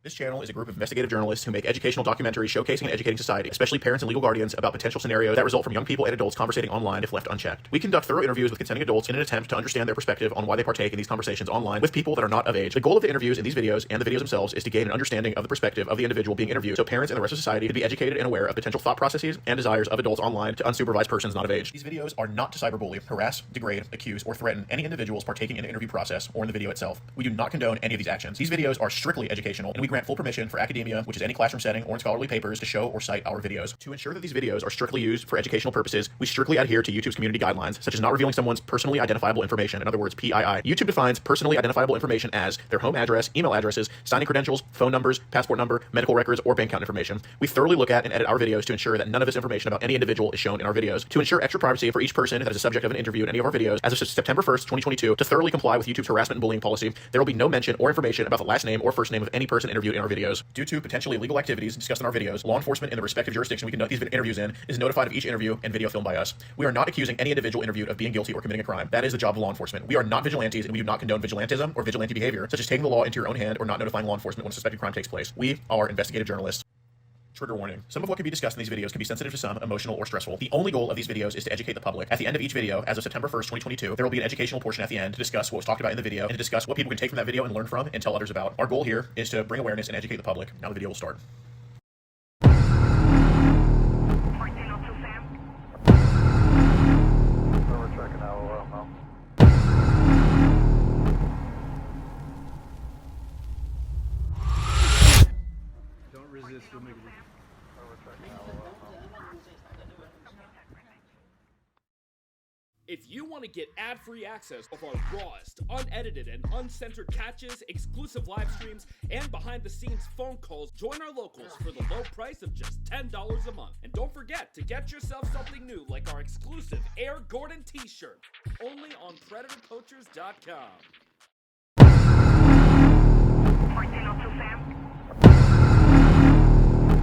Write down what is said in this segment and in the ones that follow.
This channel is a group of investigative journalists who make educational documentaries showcasing and educating society, especially parents and legal guardians, about potential scenarios that result from young people and adults conversating online if left unchecked. We conduct thorough interviews with consenting adults in an attempt to understand their perspective on why they partake in these conversations online with people that are not of age. The goal of the interviews in these videos and the videos themselves is to gain an understanding of the perspective of the individual being interviewed, so parents and the rest of society can be educated and aware of potential thought processes and desires of adults online to unsupervised persons not of age. These videos are not to cyberbully, harass, degrade, accuse, or threaten any individuals partaking in the interview process or in the video itself. We do not condone any of these actions. These videos are strictly educational, and we grant full permission for academia, which is any classroom setting or in scholarly papers, to show or cite our videos. To ensure that these videos are strictly used for educational purposes, we strictly adhere to YouTube's community guidelines, such as not revealing someone's personally identifiable information, in other words, PII. YouTube defines personally identifiable information as their home address, email addresses, signing credentials, phone numbers, passport number, medical records, or bank account information. We thoroughly look at and edit our videos to ensure that none of this information about any individual is shown in our videos. To ensure extra privacy for each person that is a subject of an interview in any of our videos, as of September 1st, 2022, to thoroughly comply with YouTube's harassment and bullying policy, there will be no mention or information about the last name or first name of any person interviewed in our videos. Due to potentially illegal activities discussed in our videos, law enforcement in the respective jurisdiction we conduct these interviews in is notified of each interview and video filmed by us. We are not accusing any individual interviewed of being guilty or committing a crime. That is the job of law enforcement. We are not vigilantes, and we do not condone vigilantism or vigilante behavior, such as taking the law into your own hand or not notifying law enforcement when a suspected crime takes place. We are investigative journalists. Trigger warning. Some of what can be discussed in these videos can be sensitive to some, emotional, or stressful. The only goal of these videos is to educate the public. At the end of each video, as of September 1st, 2022, there will be an educational portion at the end to discuss what was talked about in the video and to discuss what people can take from that video and learn from and tell others about. Our goal here is to bring awareness and educate the public. Now the video will start. If you want to get ad-free access of our rawest, unedited, and uncensored catches, exclusive live streams, and behind-the-scenes phone calls, join our locals for the low price of just $10 a month. And don't forget to get yourself something new like our exclusive Air Gordon t-shirt, only on PredatorPoachers.com.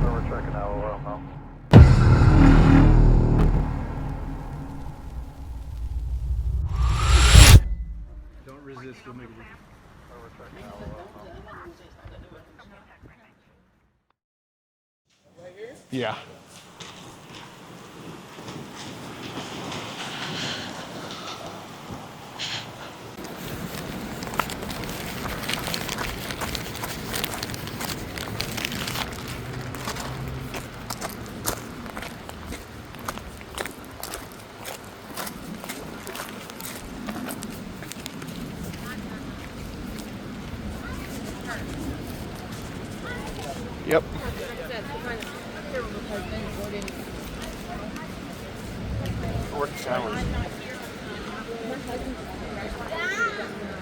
We're checking out now. Don't resist, we'll make it. Yeah. Yep.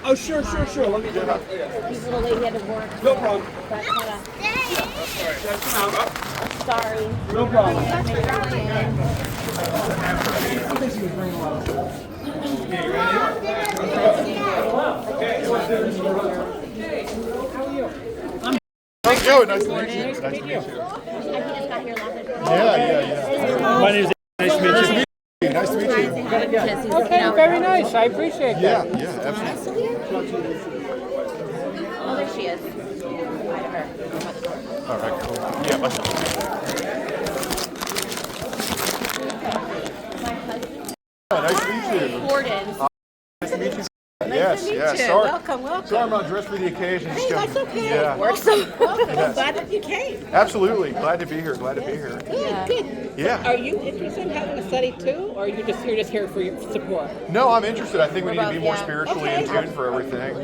Oh, sure. Let me do that. This little lady had to work. No problem. Sorry. No problem. How's it going? Nice to meet you. Nice to meet you. I just got here last night. Yeah. My name's nice to meet you. Nice to meet you. Okay, very nice. I appreciate that. Yeah, absolutely. Oh, there she is. All right, cool. Yeah, let's go. Nice to meet you. Gordon. Nice to meet you. Yes. Sorry. Welcome. Sorry I'm not dressed for the occasion. Hey, that's okay. Yeah. Welcome. I'm glad that you came. Absolutely. Glad to be here. Good. Yeah. Are you interested in having a study too, or you're just here for your support? No, I'm interested. I think we need to be more spiritually Okay. in tune for everything.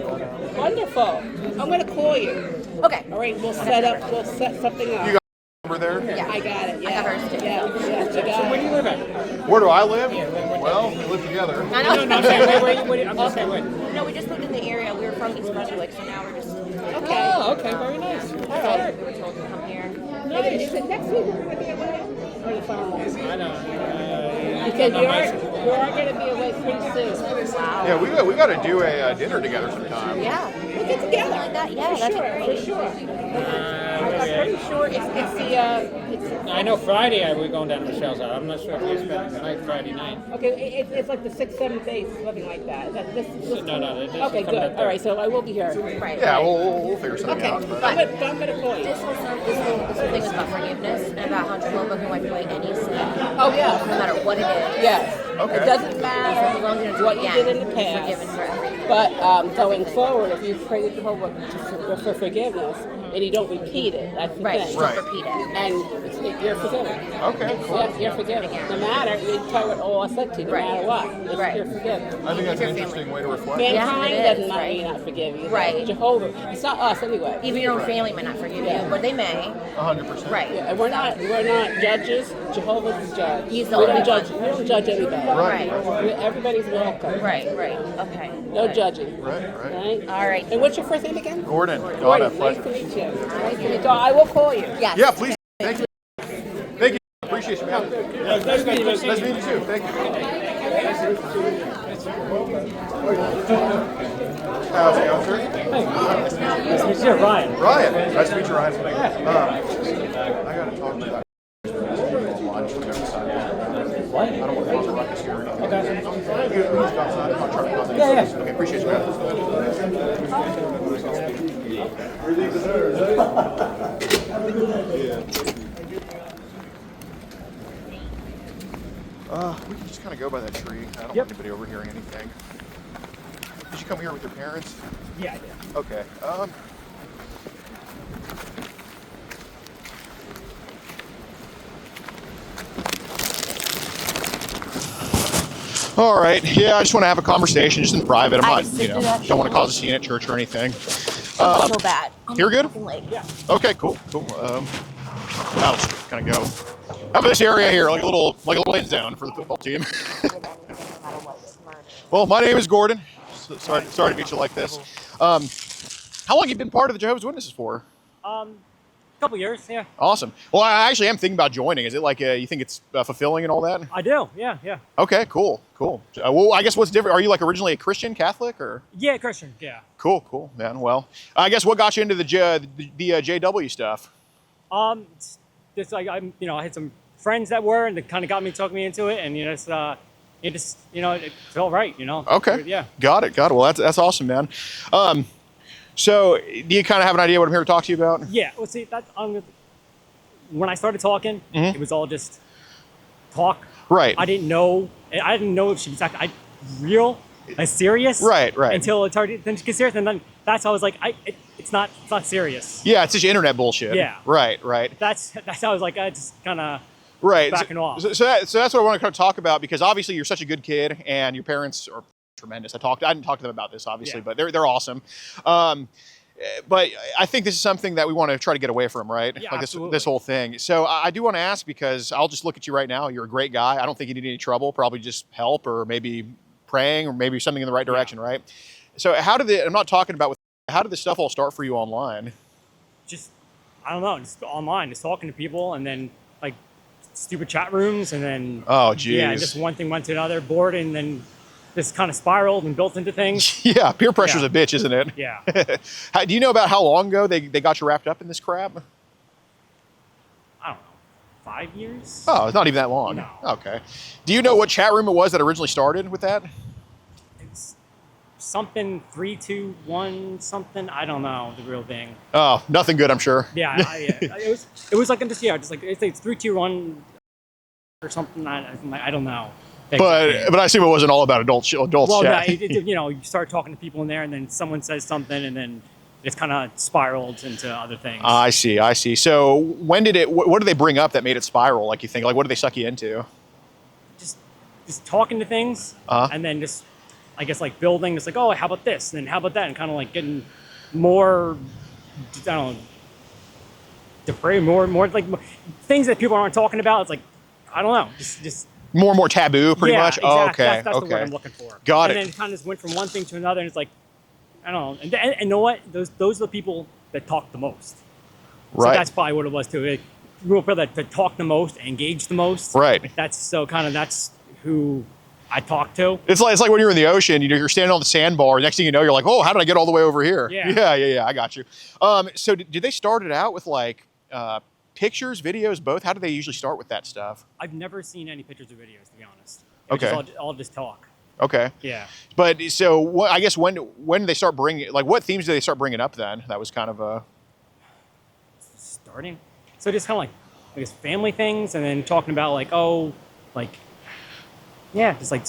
Wonderful. I'm going to call you. Okay. All right, we'll set something up. You got a number there? Yeah. I got it. Yeah. I got hers too. Yeah. So where do you live at? Where do I live? Well, we live together. I know. No, I'm saying, wait, I'm just saying, wait. No, we just moved in the area. We were from East Brunswick, so now we're just. Okay. Oh, okay, very nice. All right. We were told to come here. Nice. Is it next week we're going to be away? Or the following? I know. Because you are going to be away pretty soon. Wow. Yeah, we got to do a dinner together sometime. Yeah. We'll get together. Like that. Yeah, For that'd sure, be great. for sure. I'm pretty sure it's I know Friday we're going down to Michelle's house. I'm not sure if you're spending the night Friday night. okay, it's like the 6th, 7th days, something like that. Is that this? No, this is Okay, coming good. up All right, so I will be here. Right. Yeah, we'll figure something Okay, out. I'm gonna call you. This whole thing is about forgiveness and about how Jehovah can wipe away any sin, Oh no yeah. matter what it is. Yes. Okay. It doesn't As matter long as you don't do what it you again, did in the you're forgiven past, for everything. but going forward, if you pray to Jehovah for forgiveness and you don't repeat it, that's the Right. thing. Right. Don't repeat it. And you're forgiven. Okay, cool. Yes, you're forgiven. No matter, you tell what all I said to you, no Right. matter what, Right. you're forgiven. I think that's Your an family. interesting way to reflect. Mankind it is, doesn't right. mean not forgive you. Right. Jehovah, it's not us anyway. Even your own family might not forgive you, but they may. 100%. Right. Yeah, and we're not judges. Jehovah's the judge. He's the we only don't judge. one. We don't judge anybody. Right. Everybody's welcome. Right. Okay. No Good. judging. Right. Right. All right. And what's your first name again? Gordon. God, a Gordon. Nice pleasure. to meet you. Nice to meet you. I will call you. Yes. Yeah, please. Thank you. Thank you. Appreciate you, man. Nice to meet you too. Thank you. How's it going, sir? Nice to meet you, Ryan. Ryan. Nice to meet you, Ryan. I got to talk to you about What? I don't want to cause a ruckus here or anything. Okay. You can just go outside. I'll try to cause Yeah, yeah. Okay, appreciate you, man. We can just kind of go by that tree. I don't want anybody overhearing anything. Did you come here with your parents? Yeah, I did. Okay. All right. Yeah, I just want to have a conversation, just in private. I'm not, don't want to cause a scene at church or anything. I feel bad. You're good? I'm late. Yeah. Okay, cool. I'll just kind of go. How about this area here, like a little lanes down for the football team? Well, my name is Gordon. Sorry to meet you like this. How long have you been part of the Jehovah's Witnesses for? Couple years, yeah. Awesome. Well, I actually am thinking about joining. Is it like you think it's fulfilling and all that? I do, yeah. Okay, cool. Well, I guess what's different? Are you like originally a Christian, Catholic, or? Yeah, Christian, yeah. Cool, man. Well, I guess what got you into the JW stuff? It's just like I had some friends that were, and they kind of got me, talking me into it, and it felt right, Okay. Yeah. Got it. Well, that's awesome, man. So do you kind of have an idea what I'm here to talk to you about? Yeah. Well, see, when I started talking, it was all just talk. Right. I didn't know if she was actually serious. Right. Until it started then to get serious, and then that's how I was like, it's not serious. Yeah, it's just internet bullshit. Yeah. Right. That's how I was like, I just kind of backing off. So that's what I want to kind of talk about, because obviously you're such a good kid and your parents are tremendous. I didn't talk to them about this, obviously, but they're awesome. But I think this is something that we want to try to get away from, right? Yeah, like absolutely. this whole thing. So I do want to ask, because I'll just look at you right now. You're a great guy. I don't think you need any trouble. Probably just help, or maybe praying, or maybe something in the right direction, right? So I'm not talking about how did this stuff all start for you online? Just, I don't know, just online, just talking to people, and then like stupid chat rooms, and then just one thing went to another, bored, and then just kind of spiraled and built into things. Yeah, peer pressure's a bitch, isn't it? Yeah. Do you know about how long ago they got you wrapped up in this crap? I don't know, 5 years? Oh, it's not even that long. No. Okay. Do you know what chat room it was that originally started with that? It's something 321 something. I don't know the real thing. Oh, nothing good, I'm sure. Yeah, it was like just like it's 321 or something. I don't know. But I assume it wasn't all about adult chat. Well, yeah, you start talking to people in there, and then someone says something, and then it's kind of spiraled into other things. I see. So when did what did they bring up that made it spiral? Like, you think, like, what did they suck you into? Just talking to things, and then just, I guess, like building. It's like, oh, how about this? And then how about that? And kind of like getting more, I don't know, depraved, more like things that people aren't talking about. It's like, I don't know, just more and more taboo, pretty much. Exactly. Oh, okay. That's the word I'm looking for. Got it. And then it kind of just went from one thing to another, and it's like, I don't know. And you know what? Those are the people that talk the most. Right. So that's probably what it was too. Real people that talk the most, engage the most. Right. That's who I talk to. It's like when you're in the ocean, you're standing on the sandbar. Next thing you know, you're like, oh, how did I get all the way over here? Yeah. I got you. So did they start it out with like pictures, videos, both? How do they usually start with that stuff? I've never seen any pictures or videos, to be honest. Okay. I'll just talk. Okay. Yeah. But so I guess when do they start bringing, like, what themes do they start bringing up then? That was kind of a... Starting. So just kind of like, I guess, family things, and then talking about like, oh, like, yeah, just like,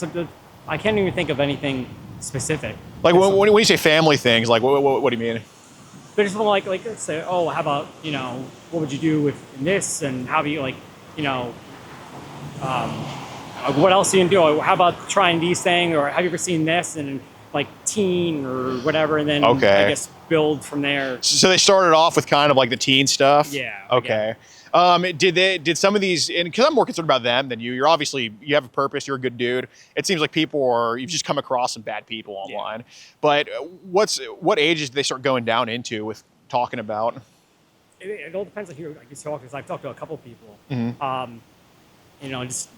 I can't even think of anything specific. Like when you say family things, like what do you mean? But just like let's say, oh, how about, what would you do with this, and how do you, like, what else do you do? Or how about trying these things, or have you ever seen this, and like teen or whatever, and then I guess build from there. So they started off with kind of like the teen stuff. Yeah. Okay. Did some of these, and because I'm more concerned about them than you. You're obviously, you have a purpose. You're a good dude. It seems like you've just come across some bad people online. Yeah. But what ages do they start going down into with talking about? It all depends on who I talk to. Because I've talked to a couple of people. Mm-hmm. Just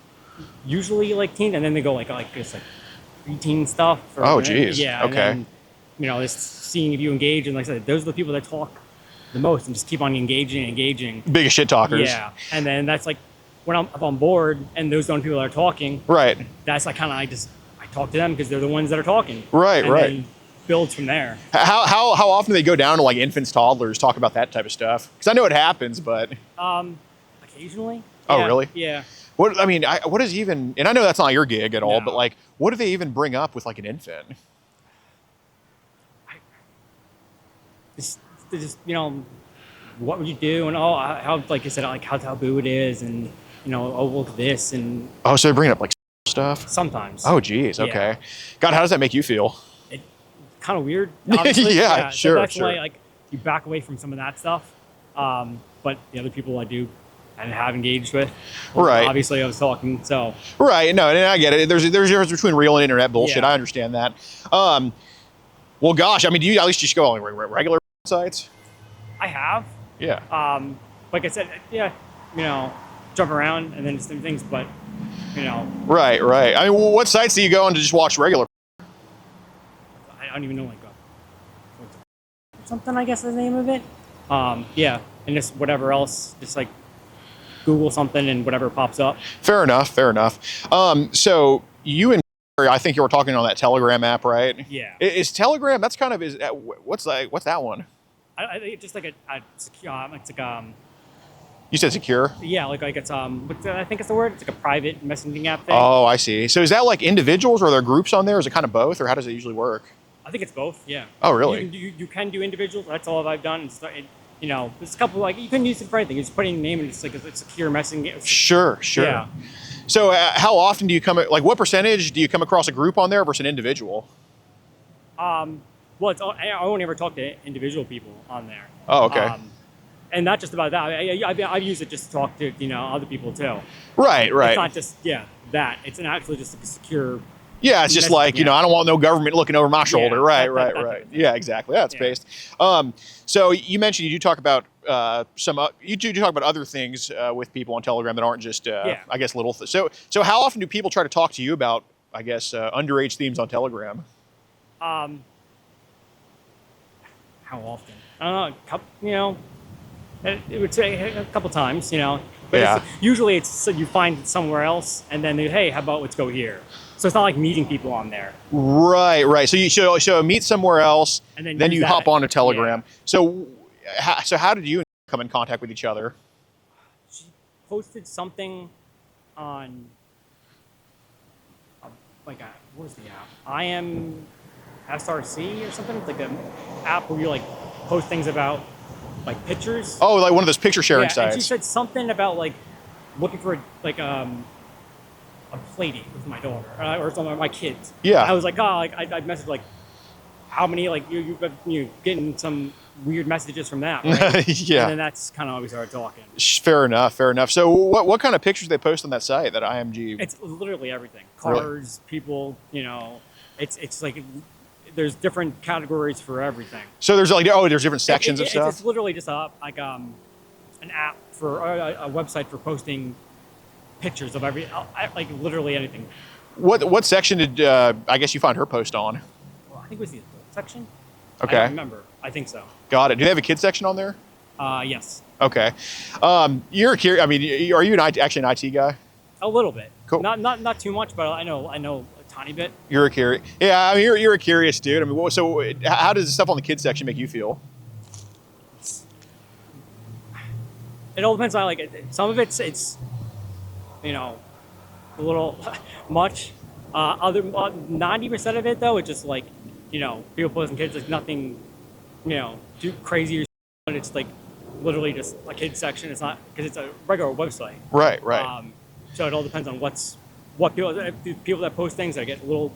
usually like teen, and then they go like just like preteen stuff. Oh, geez. Yeah. Okay. And then, just seeing if you engage, and like I said, those are the people that talk the most, and just keep on engaging. Biggest shit talkers. Yeah. And then that's like when I'm up on board, and those are the people that are talking. Right. That's like kind of I talk to them because they're the ones that are talking. Right. And right. Then builds from there. How often do they go down to like infants, toddlers, talk about that type of stuff? Because I know it happens, but occasionally. Oh, Yeah. really? Yeah. What is even? And I know that's not your gig at all, No. but like, what do they even bring up with like an infant? Just what would you do, and how, like I said, like how taboo it is, and oh, look at this, and Oh, so they're bringing up like stuff. sometimes. Oh, geez. Yeah. Okay. God, how does that make you feel? It kind of weird. Obviously. Yeah, So that's sure. why like you back away from some of that stuff. But the other people I do and have engaged with, Right. Obviously, I was talking. So Right. No, and I get it. There's a difference between real and internet bullshit. Yeah. I understand that. Well, gosh, do you at least just go on regular sites? I have. Yeah. Like I said, yeah, jump around and then some things, but Right. I mean, what sites do you go on to just watch regular? I don't even know, like something, I guess is the name of it. Yeah, and just whatever else, just like Google something and whatever pops up. Fair enough. So you and I think you were talking on that Telegram app, right? Yeah. Is Telegram? That's kind of what's that one? I think it's just like a secure. It's like You said secure? Yeah, like it's I think it's the word. It's like a private messaging app thing. Oh, I see. So is that like individuals, or are there groups on there? Is it kind of both, or how does it usually work? I think it's both. Yeah. Oh, really? You can do individuals. That's all I've done. There's a couple, like, you can use it for anything. You just put in your name and it's like a secure messaging. Sure. Yeah. So how often do you what percentage do you come across a group on there versus an individual? Well, I only ever talk to individual people on there. Oh, okay. And not just about that. I've used it just to talk to other people too. Right. It's not just that. It's actually just a secure. Yeah, it's just like, I don't want no government looking over my shoulder. Yeah, Right. Yeah, exactly. That's based. So you mentioned you do talk about you do talk about other things with people on Telegram that aren't just I guess little. So how often do people try to talk to you about, I guess, underage themes on Telegram? How often? I don't know. It would say a couple times, But usually it's so you find it somewhere else, and then hey, how about let's go here? So it's not like meeting people on there. Right. So you should meet somewhere else, and then you hop on to Telegram. Yeah. So how did you come in contact with each other? She posted something on what was the app? I am SRC or something. It's like an app where you like post things about like pictures. Oh, like one of those picture sharing sites. And she said something about like looking for a play date with my daughter or some of my kids. Yeah. I was like, I messaged like, how many you getting some weird messages from that, right? Yeah. And then that's kind of how we started talking. Fair enough. So what kind of pictures they post on that site, that IMG? It's literally everything. Cars, people, it's like there's different categories for everything. So there's there's different sections of stuff? It's literally just an app for a website for posting pictures of like literally anything. What section did I guess you find her post on? Well, I think it was the adult section. Okay. I don't remember. I think so. Got it. Do they have a kids section on there? Yes. Okay. You're curious. I mean, are you actually an IT guy? A little bit. Cool. Not too much, but I know a tiny bit. You're a curious. Yeah, I mean, you're a curious dude. I mean, so how does the stuff on the kids section make you feel? It all depends on some of it's you know a little much. Other 90% of it though, it's just like people posting kids like nothing too crazy or and it's like literally just a kids section. It's not because it's a regular website. Right. Right. So it all depends on what people that post things that get a little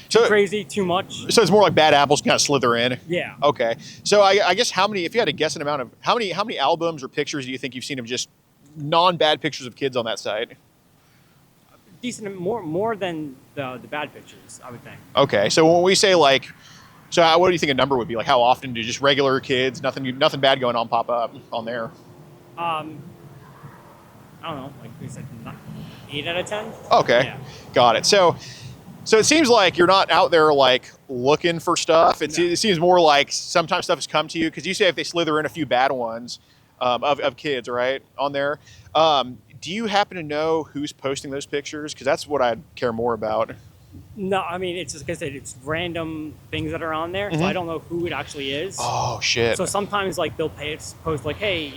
too crazy, too much. So it's more like bad apples kind of slither in. Yeah. Okay. So I guess if you had to guess an amount of how many albums or pictures do you think you've seen of just non-bad pictures of kids on that site? Decent, more than the bad pictures, I would think. Okay. So when we say what do you think a number would be? Like how often do just regular kids, nothing bad going on, pop up on there? I don't know. Like we said, 8 out of 10. Okay. Yeah. Got it. So it seems like you're not out there like looking for stuff. It seems more like sometimes stuff has come to you because you say if they slither in a few bad ones of kids, right, on there. Do you happen to know who's posting those pictures? Because that's what I'd care more about. No, I mean it's just because it's random things that are on there, so I don't know who it actually is. Oh shit! So sometimes like they'll post like, hey,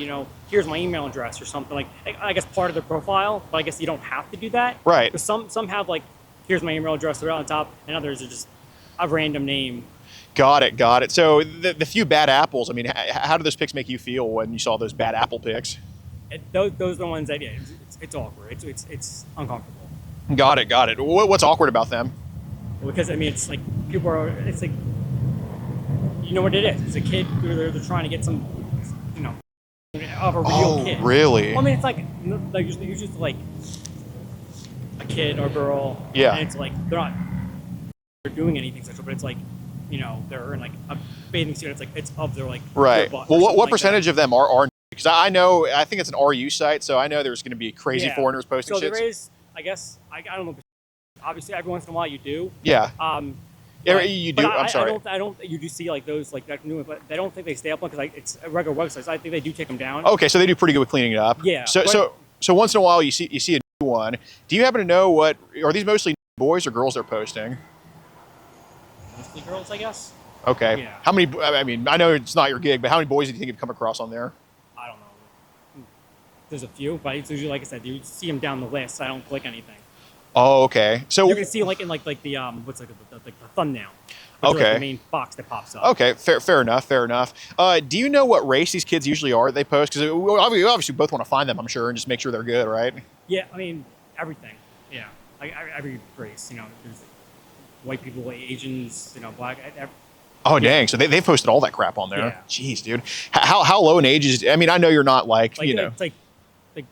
here's my email address or something like I guess part of the profile, but I guess you don't have to do that. Right. Because some have like, here's my email address right on top, and others are just a random name. Got it. So the few bad apples. I mean, how do those pics make you feel when you saw those bad apple pics? Those are the ones that it's awkward. It's uncomfortable. Got it. What's awkward about them? Because I mean, it's like it's like you know what it is. It's a kid. They're trying to get some of a real kid. Really? Well, I mean, it's like usually like a kid or girl. Yeah. And it's like they're doing anything sexual, but it's like they're in like a bathing suit. It's like it's of their like right. Their butt Well, what percentage like of them are? Because I think it's an RU site, so I know there's going to be crazy foreigners posting shit. So there is, I guess, I don't know. Obviously, every once in a while you do. Yeah. But, you do. But I'm sorry. I don't. You do see like those like that new, but I don't think they stay up on because it's a regular website. So I think they do take them down. Okay, so they do pretty good with cleaning it up. Yeah. So once in a while you see a new one. Do you happen to know what are these mostly boys or girls they're posting? Mostly girls, I guess. Okay. Yeah. How many? I mean, I know it's not your gig, but how many boys do you think you've come across on there? I don't know. There's a few, but it's usually like I said, you see them down the list. So I don't click anything. Oh, okay. So you can see like in like the what's like the thumbnail. Which is, like, the main box that pops up. Okay, fair enough. Do you know what race these kids usually are that they post? Because we obviously both want to find them, I'm sure, and just make sure they're good, right? Yeah, I mean everything. Yeah, like every race. There's white people, Asians, black. Oh dang! So they've posted all that crap on there. Yeah. Jeez, dude. How low in ages? I mean, I know you're not like It's like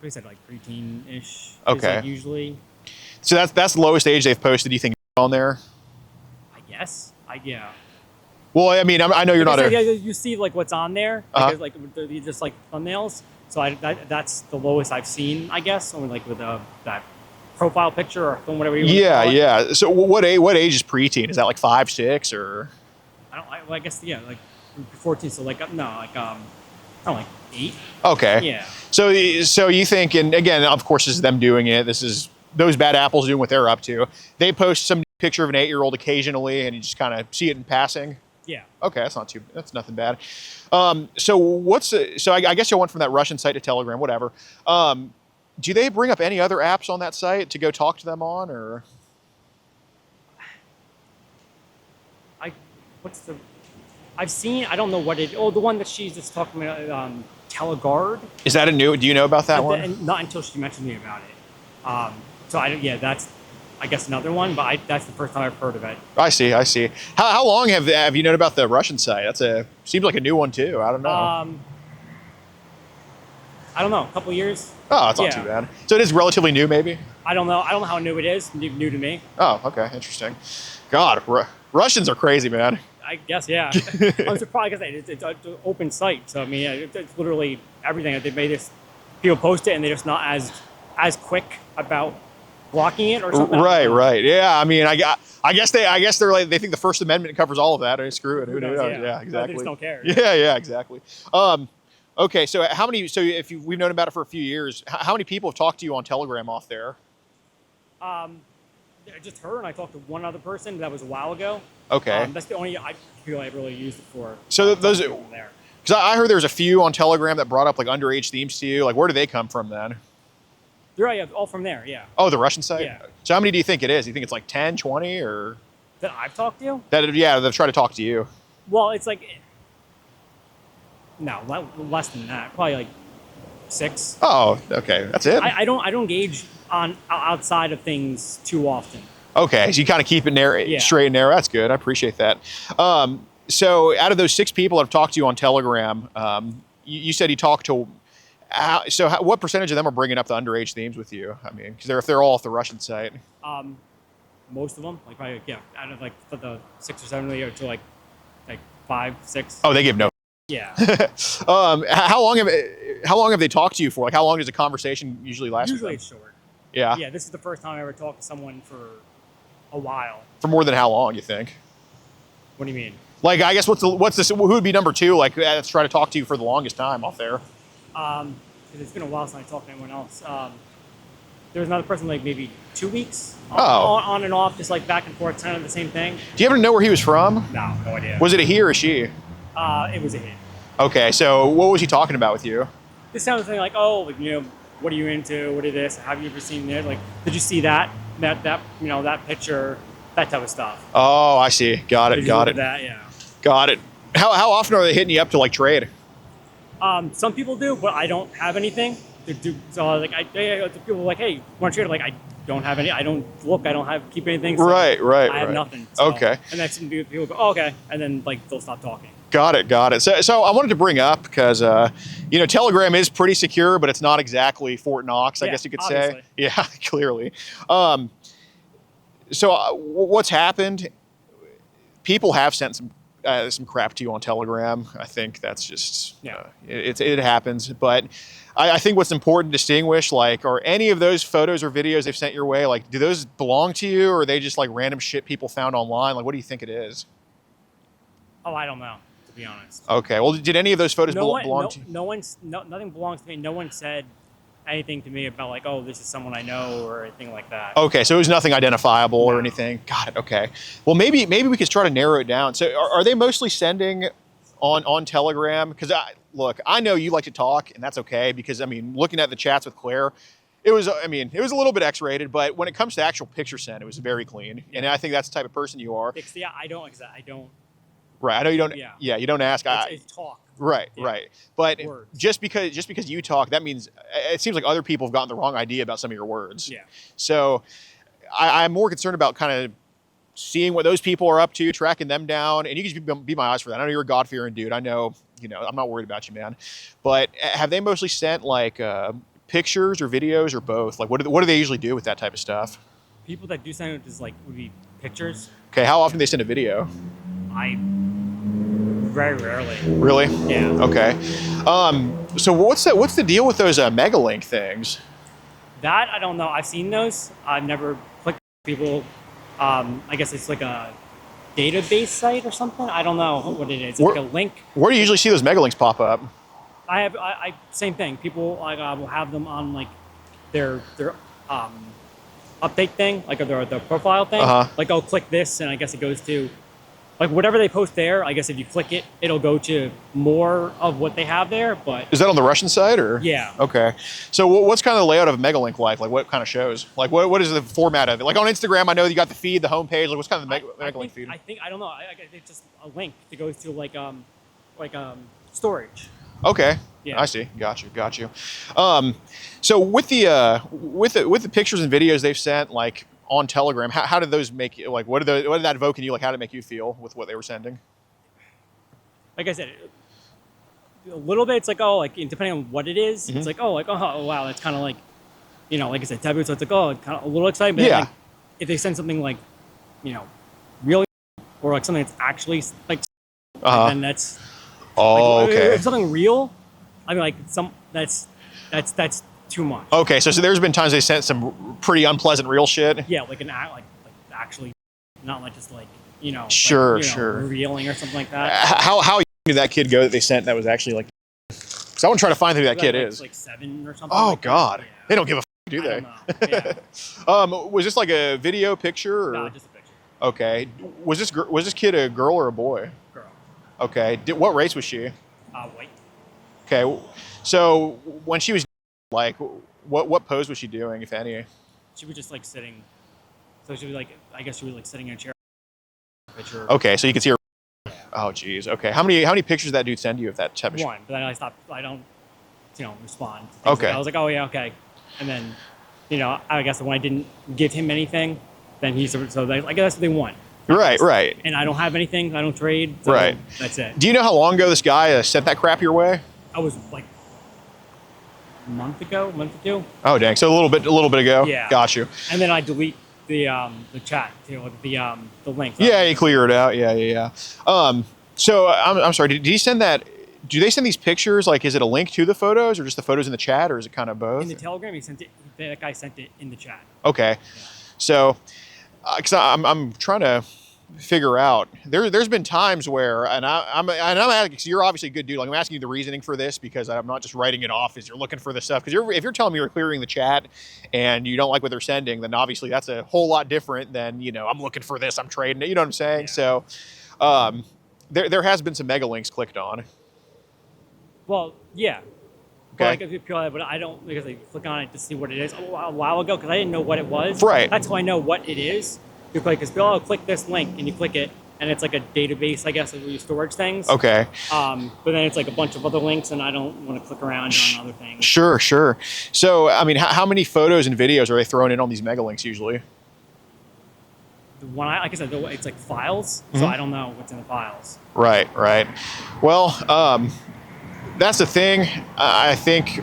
we said, like preteen-ish. Okay. Like usually. So that's the lowest age they've posted. Do you think on there? I guess. Yeah. Well, I mean, I know you're not you see like what's on there, because like they're just like thumbnails. So that's the lowest I've seen, I guess, only like with that profile picture or film, whatever you want to call it. Yeah. So what age is preteen? Is that like 5, 6, or? I guess like 14. So like no, like I don't know, like 8. Okay. Yeah. So you think, and again, of course, this is them doing it. This is those bad apples doing what they're up to. They post some picture of an 8-year-old occasionally, and you just kind of see it in passing. Yeah. Okay, that's nothing bad. So I guess you went from that Russian site to Telegram, whatever. Do they bring up any other apps on that site to go talk to them on, or? I've seen, I don't know what it. Oh, the one that she's just talking about, Teleguard. Is that do you know about that one? Not until she mentioned me about it. That's I guess another one, but that's the first time I've heard of it. I see. How long have you known about the Russian site? Seems like a new one too. I don't know. I don't know, a couple years. Oh, it's not too bad. So it is relatively new, maybe? I don't know how new it is. New to me. Oh, okay, interesting. God, Russians are crazy, man. I guess, yeah. I'm surprised because it's an open site. So I mean, it's literally everything. They made this. People post it, and they're just not as quick about blocking it or something. Right. Yeah, I mean, I guess they're like they think the First Amendment covers all of that. Screw it. Who knows? Yeah, exactly. They just don't care. Yeah, exactly. Okay, so how many? So if we've known about it for a few years, how many people have talked to you on Telegram off there? Just her, and I talked to one other person. That was a while ago. Okay. That's the only I feel I really used it for. So those, there. because I heard there's a few on Telegram that brought up like underage themes to you. Like, where do they come from then? They're all from there, yeah. Oh, the Russian site? Yeah. So how many do you think it is? You think it's like 10, 20, or? That I've talked to? Yeah, they've tried to talk to you. Well, it's like, no, less than that. Probably like 6. Oh, okay, that's it. I don't engage on outside of things too often. Okay, so you kind of keep it narrow, straight and narrow. That's good. I appreciate that. So out of those 6 people that have talked to you on Telegram, you said you talked to. What percentage of them are bringing up the underage themes with you? I mean, because if they're all off the Russian site. Most of them, like probably out of like the 6 or 7 to like 5, 6. Oh, they give no. Yeah. How long have they talked to you for? Like, how long does a conversation usually last? Usually it's short. Yeah. Yeah, this is the first time I ever talked to someone for a while. For more than how long, you think? What do you mean? Like, I guess who would be number 2? Like, let's try to talk to you for the longest time off there. It's been a while since I talked to anyone else. There was another person like maybe 2 weeks. Oh. On and off, just like back and forth, kind of the same thing. Do you ever know where he was from? No idea. Was it a he or a she? It was a hit. Okay, so what was he talking about with you? This sounds like, oh, like, what are you into? What is this? Have you ever seen this? Like, did you see that that picture? That type of stuff. Oh, I see. Got it. That, yeah. Got it. How often are they hitting you up to like trade? Some people do, but I don't have anything to do. So like, people are like, hey, want to trade? Like, I don't have any. I don't look. I don't keep anything. So right. I have nothing. So, okay. And then people go, oh, okay, and then like they'll stop talking. Got it. So I wanted to bring up because Telegram is pretty secure, but it's not exactly Fort Knox, I guess you could obviously. say. Yeah, clearly. So what's happened? People have sent some crap to you on Telegram. I think that's just it happens. But I think what's important to distinguish, like, are any of those photos or videos they've sent your way, like, do those belong to you, or are they just like random shit people found online? Like, what do you think it is? Oh, I don't know, to be honest. Okay. Well, did any of those photos belong to you? Nothing belongs to me. No one said anything to me about like, oh, this is someone I know or anything like that. Okay, so it was nothing identifiable or anything. Got it. Okay. Well, maybe we could try to narrow it down. So, are they mostly sending on Telegram? Because I know you like to talk, and that's okay. Because I mean, looking at the chats with Claire, it was a little bit X-rated, but when it comes to actual picture send, it was very clean. And I think that's the type of person you are. I don't. Right. I know you don't. Yeah. You don't ask. It's talk. Right. But words. just because you talk, that means it seems like other people have gotten the wrong idea about some of your words. Yeah. So I'm more concerned about kind of seeing what those people are up to, tracking them down, and you can just be my eyes for that. I know you're a God-fearing dude. I know, I'm not worried about you, man. But have they mostly sent like pictures or videos or both? Like, what do they usually do with that type of stuff? People that do send it would be pictures. Okay. How often do they send a video? Very rarely. Really? Yeah. Okay. So what's the deal with those Megalink things? That I don't know. I've seen those. I've never clicked people. I guess it's like a database site or something. I don't know what it is. It's like a link. Where do you usually see those Megalinks pop up? I same thing. People will have them on like their update thing, like their profile thing. Like, oh, click this, and I guess it goes to. Like whatever they post there, I guess if you click it, it'll go to more of what they have there. But is that on the Russian side or? Yeah. Okay. So what's kind of the layout of Megalink like? Like what kind of shows? Like what is the format of it? Like on Instagram, I know you got the feed, the homepage. Like what's kind of the Megalink feed? I don't know. It's just a link that goes to like storage. Okay. Yeah. I see. Got you. So with the pictures and videos they've sent, like. On Telegram, how did those make you, like, what did that evoke in you? Like, how did it make you feel with what they were sending? Like I said, a little bit, it's like, oh, like, depending on what it is, it's like, oh, wow, that's kind of like, like I said, taboo, so it's like, oh, kind of a little exciting, but I think if they send something like, really, or like something that's actually, like, then that's, okay. If something real, I mean, like, that's too much. Okay, so there's been times they sent some pretty unpleasant real shit. Yeah, like actually, not like just like sure, revealing or something like that. How did that kid go that they sent that was actually like? So I want to try to find who that kid like, is. Like 7 or something. Oh like God, that. Yeah. they don't give a do I they? don't know. Yeah. Was this like a video picture? Or? No, just a picture. Okay. Was this kid a girl or a boy? Girl. Okay. What race was she? White. Okay. So when she was like, what pose was she doing, if any? She was just like sitting. So she was like, I guess she was like sitting in a chair. Picture. Okay, so you can see her. Yeah. Oh, geez. Okay. How many pictures did that dude send you of that type of? One, but then I stopped. I don't, respond. to things Okay. Like I was like, oh yeah, okay. And then, I guess when I didn't give him anything, then I guess that's what they want. Right. And I don't have anything. I don't trade. So Right. That's it. Do you know how long ago this guy sent that crap your way? I was like a month or two. Oh, dang. So a little bit ago. Yeah. Got you. And then I delete the chat, the link. Yeah, you clear it out. Yeah. So I'm sorry. Did he send that? Do they send these pictures? Like, is it a link to the photos, or just the photos in the chat, or is it kind of both? In the Telegram, he sent it. That guy sent it in the chat. Okay. Yeah. So, because I'm trying to figure out. There's been times where, and I'm asking, because you're obviously a good dude. Like, I'm asking you the reasoning for this because I'm not just writing it off as you're looking for this stuff. Because if you're telling me you're clearing the chat and you don't like what they're sending, then obviously that's a whole lot different than I'm looking for this, I'm trading it. You know what I'm saying? Yeah. So, there has been some mega links clicked on. Well, yeah. Okay. But I don't, because I click on it to see what it is a while ago because I didn't know what it was. Right. That's how I know what it is. You click, I'll click this link, and you click it, and it's like a database, I guess, of where you storage things. Okay. But then it's like a bunch of other links, and I don't want to click around on other things. Sure. So, I mean, how many photos and videos are they throwing in on these mega links usually? The one, like I said, it's like files, so I don't know what's in the files. Right. Well, that's the thing. I think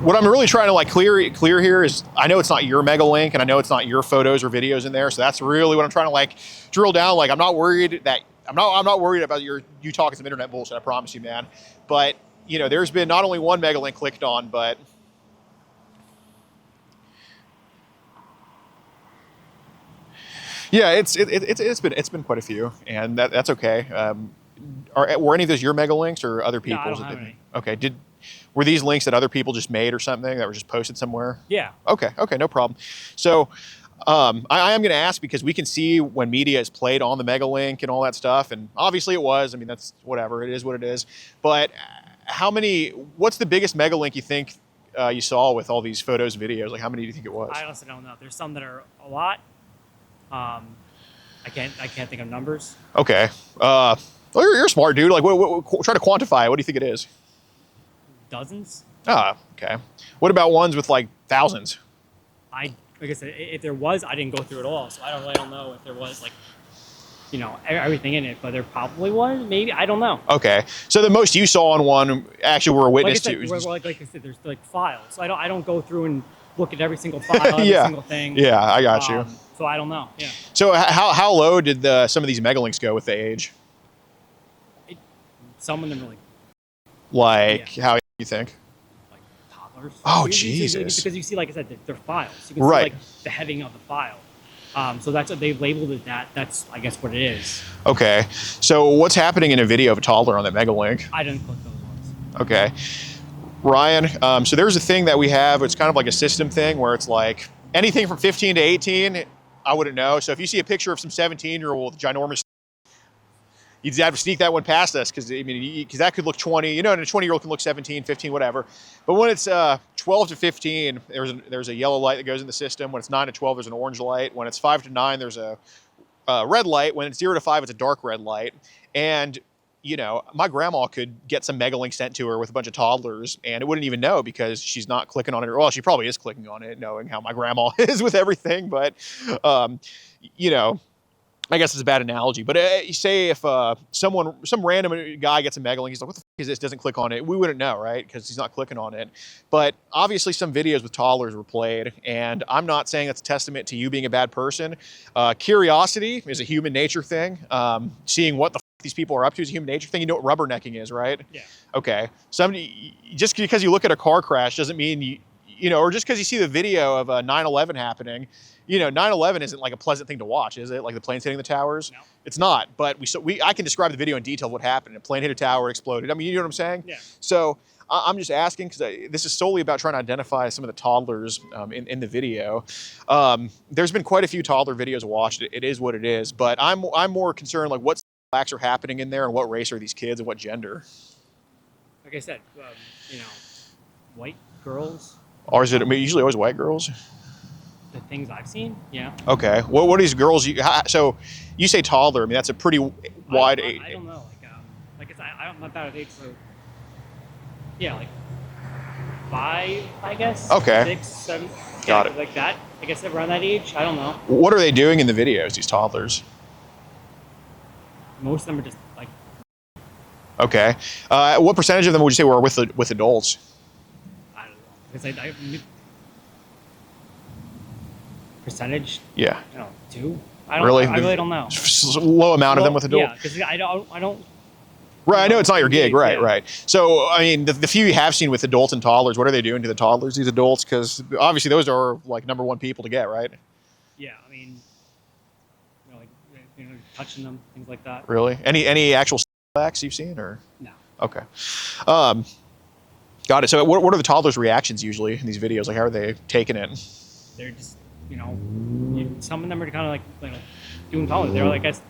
what I'm really trying to clear here is I know it's not your mega link and I know it's not your photos or videos in there. So that's really what I'm trying to drill down. I'm not worried about you talking some internet bullshit. I promise you, man. But there's been not only one mega link clicked on, but yeah, it's been quite a few, and that's okay. Were any of those your mega links or other people's? No, I don't have any. Okay. Were these links that other people just made or something that were just posted somewhere? Yeah. Okay, no problem. So I am going to ask because we can see when media is played on the mega link and all that stuff, and obviously it was. I mean, that's whatever. It is what it is. But what's the biggest mega link you think you saw with all these photos and videos? Like, how many do you think it was? I honestly don't know. There's some that are a lot. I can't think of numbers. Okay. Well, you're a smart dude. Try to quantify it. What do you think it is? Dozens. Ah, okay. What about ones with thousands? Like I said, if there was, I didn't go through it all, so I don't know if there was everything in it, but there probably was. Maybe, I don't know. Okay, so the most you saw on one actually were a witness to. Like I said, there's files. So I don't go through and look at every single file, every single thing. Yeah, I got you. So I don't know. Yeah. So how low did some of these mega links go with the age? Some of them really. How you think? Like toddlers. Oh, Jesus. Because you see, like I said, they're files. You can see the heading of the file. So that's what they've labeled it. That's I guess what it is. Okay. So what's happening in a video of a toddler on that mega link? I didn't click those ones. Okay. Ryan, so there's a thing that we have. It's kind of like a system thing where it's like anything from 15 to 18, I wouldn't know. So if you see a picture of some 17-year-old with ginormous, you'd have to sneak that one past us because that could look 20, and a 20-year-old can look 17, 15, whatever. But when it's 12 to 15, there's a yellow light that goes in the system. When it's 9 to 12, there's an orange light. When it's 5 to 9, there's a red light. When it's 0 to 5, it's a dark red light. And my grandma could get some mega link sent to her with a bunch of toddlers and it wouldn't even know because she's not clicking on it. Well, she probably is clicking on it knowing how my grandma is with everything. But, I guess it's a bad analogy. But you say if some random guy gets a mega link, he's like, what the f is this? Doesn't click on it. We wouldn't know, right? Because he's not clicking on it. But obviously some videos with toddlers were played. And I'm not saying it's a testament to you being a bad person. Curiosity is a human nature thing. Seeing what the these people are up to is a human nature thing. You know what rubbernecking is, right? Yeah. Okay. Just because you look at a car crash doesn't mean or just because you see the video of a 9/11 happening, 9/11 isn't like a pleasant thing to watch, is it? Like the planes hitting the towers? No. It's not. But I can describe the video in detail of what happened. A plane hit a tower, exploded. I mean, you know what I'm saying? Yeah. So I'm just asking because this is solely about trying to identify some of the toddlers in the video. There's been quite a few toddler videos watched. It is what it is, but I'm more concerned like what acts are happening in there and what race are these kids and what gender. Like I said, you know, white girls. Or is it usually always white girls? The things I've seen, yeah. Okay. What are these girls? So you say toddler. I mean, that's a pretty wide age. I don't know. Like I said, I'm not that age, so yeah, like 5, I guess. Okay. 6, 7. Got it. Like that. I guess around that age. I don't know. What are they doing in the videos? These toddlers. Most of them are just like. Okay. What percentage of them would you say were with adults? I don't know. Because percentage? Yeah. I don't know, 2. I don't. Really? I really don't know. Low amount of them with adults. Yeah, because I don't. Right, I know it's not your gig. Right, yeah. right. So, I mean, the few you have seen with adults and toddlers, what are they doing to the toddlers? These adults, because obviously those are like #1 people to get, right? Yeah, I mean, like touching them, things like that. Really? Any actual acts you've seen, or No. Okay. Got it. So, what are the toddlers' reactions usually in these videos? Like, how are they taking it? They're just, some of them are kind of like, doing toddlers. They're like, I guess,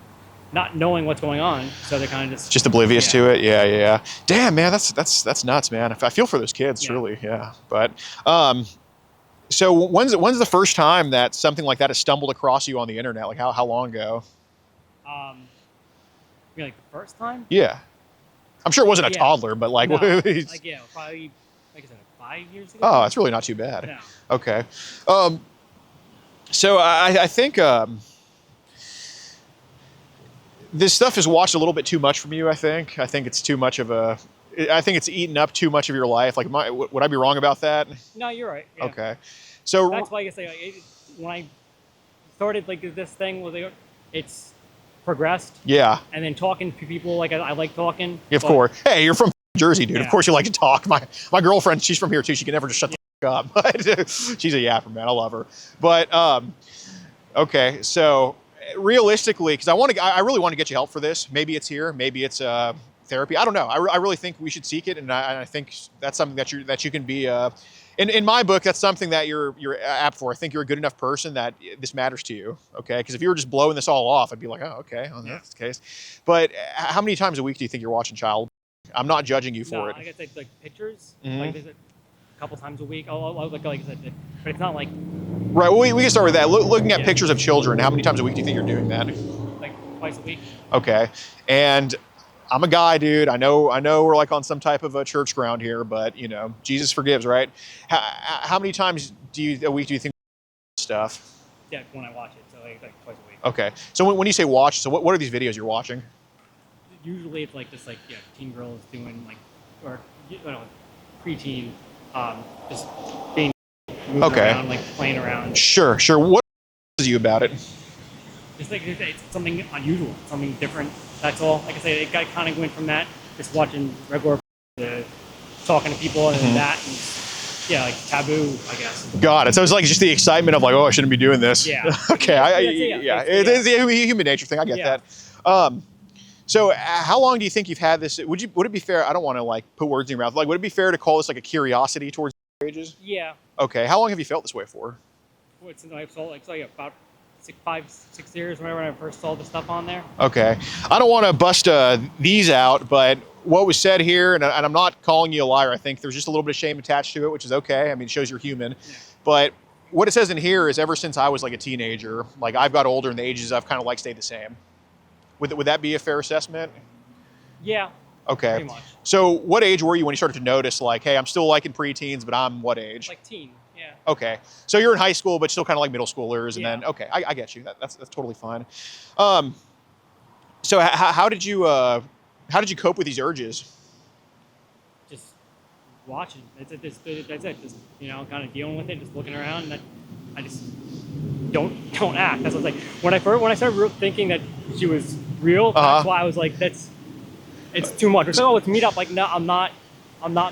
not knowing what's going on, so they're kind of just Oblivious to it. Yeah. Damn, man, that's nuts, man. I feel for those kids, truly. Yeah. But so when's the first time that something like that has stumbled across you on the internet? Like how long ago? Like the first time? Yeah. I'm sure it wasn't a toddler, but like, no, probably, like like I said, 5 years ago. Oh, that's really not too bad. No. Okay. So I think this stuff is watched a little bit too much from you. I think it's too much of I think it's eaten up too much of your life. Like, would I be wrong about that? No, you're right. Yeah. Okay. So that's why I guess when I started like this thing, it's progressed. Yeah. And then talking to people, like I like talking. Of course. Hey, you're from Jersey, dude. Yeah. Of course you like to talk. My girlfriend, she's from here too. She can never just shut the fuck up. But she's a yapper, man. I love her. But okay. So realistically, because I really want to get you help for this. Maybe it's here. Maybe it's therapy. I don't know. I really think we should seek it, and I think that's something that you can be. In my book, that's something that you're apt for. I think you're a good enough person that this matters to you. Okay, because if you were just blowing this all off, I'd be like, oh, okay, well, that's the case. But how many times a week do you think you're watching child? I'm not judging you for it. I guess like pictures, like a couple times a week. Like I said, but it's not like. Right. Well, we can start with that. Looking at pictures of children, how many times a week do you think you're doing that? Like twice a week. Okay, and I'm a guy, dude. I know we're like on some type of a church ground here, but Jesus forgives, right? How many times a week do you think stuff? Yeah, when I watch it, so like twice a week. Okay. So when you say watch, so what are these videos you're watching? Usually it's like this, teen girls doing or preteen, just being moved around, like playing around. Sure. What is you about it? Just like it's something unusual, something different. That's all. Like I say, it got kind of went from that, just watching regular to talking to people and that, and like taboo, I guess. Got it. So it's like just the excitement of like, oh, I shouldn't be doing this. Yeah. Okay. It is a human nature thing. I get that. So how long do you think you've had this? Would it be fair? I don't want to like put words in your mouth. Like, would it be fair to call this like a curiosity towards ages? Yeah. Okay. How long have you felt this way for? Since I saw about 6 years, whenever I first saw the stuff on there. Okay. I don't want to bust these out, but what was said here, and I'm not calling you a liar, I think there's just a little bit of shame attached to it, which is okay. I mean, it shows you're human. Yeah. But what it says in here is ever since I was like a teenager, like I've got older and the ages I've kind of like stayed the same. Would that be a fair assessment? Yeah. Okay. Pretty much. So what age were you when you started to notice like, hey, I'm still liking preteens, but I'm what age? Like teen. Yeah. Okay. So you're in high school, but still kind of like middle schoolers. And then, okay, I get you. That's totally fine. So how did you cope with these urges? Just watching. That's it. Just kind of dealing with it, just looking around. And I just don't act. That's what I was like. When I started thinking that she was real, that's why I was like, it's too much. It's like, oh, let's meet up. Like, no, I'm not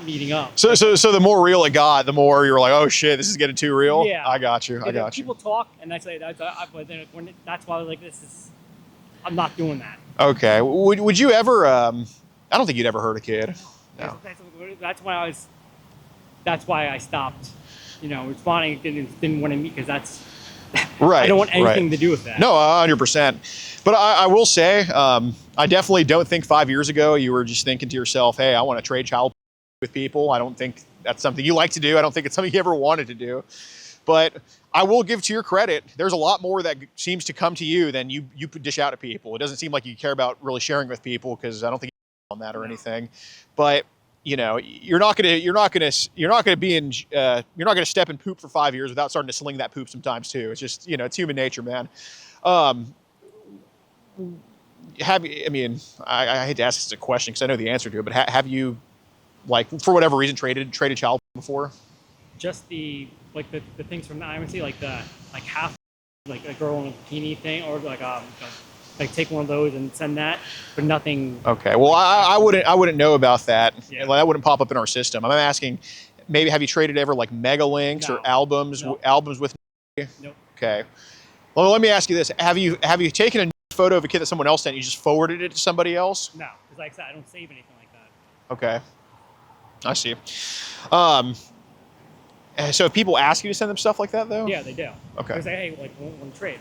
meeting up. So the more real it got, the more you were like, oh shit, this is getting too real. Yeah, I got you. People talk, and that's why I was like, I'm not doing that. Okay. Would you ever? I don't think you'd ever hurt a kid. No. that's why I stopped, responding. Didn't want to meet because that's Right. I don't want anything right. to do with that. No, 100%. But I will say, I definitely don't think 5 years ago you were just thinking to yourself, hey, I want to trade child with people. I don't think that's something you like to do. I don't think it's something you ever wanted to do. But I will give to your credit, there's a lot more that seems to come to you than you dish out to people. It doesn't seem like you care about really sharing with people, because I don't think you're on that or anything. But you're not gonna step in poop for 5 years without starting to sling that poop sometimes too. It's just, it's human nature, man. I hate to ask this as a question because I know the answer to it, but have you, like, for whatever reason, traded child before? Just the things from I would say like half like a girl in a bikini thing, or like take one of those and send that, but nothing. Okay, well, I wouldn't know about that. Yeah. That wouldn't pop up in our system. I'm asking, maybe have you traded ever like mega links or albums with? Nope. Okay. Well, let me ask you this: Have you taken a photo of a kid that someone else sent, you just forwarded it to somebody else? No, because like I said, I don't save anything like that. Okay, I see. So if people ask you to send them stuff like that, though? Yeah, they do. Okay. They say, hey, like, want to trade?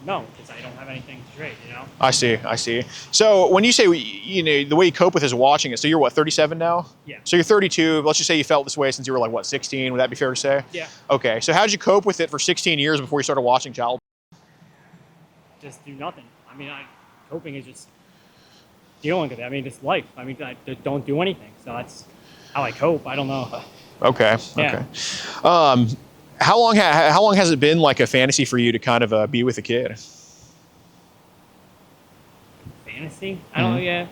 No, because I don't have anything to trade, I see. So when you say, the way you cope with is watching it, so you're what, 37 now? Yeah. So you're 32. Let's just say you felt this way since you were like, what, 16? Would that be fair to say? Yeah. Okay. So how'd you cope with it for 16 years before you started watching child? Just do nothing. I mean, coping is just dealing with it. I mean, it's life. I mean, I just don't do anything. So that's how I cope. I don't know. Okay. Yeah. Okay. How long has it been like a fantasy for you to kind of be with a kid? Fantasy? I don't know. Yeah.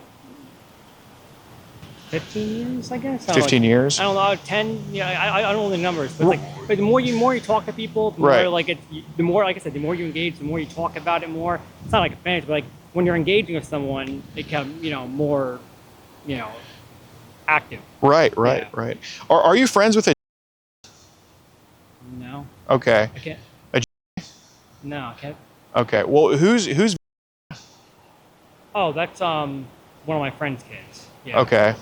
15 years, I guess. 15 years. I don't know. 10. Yeah. I don't know the numbers, but but the more you talk to people, the more Right. the more, like I said, the more you engage, the more you talk about it more. It's not like a fantasy, but like when you're engaging with someone, they become more, active. Right. Yeah. Are you friends with a? No. Okay. I can't. No, I can't. Okay. Well, who's? Oh, that's one of my friend's kids. Yeah. Okay.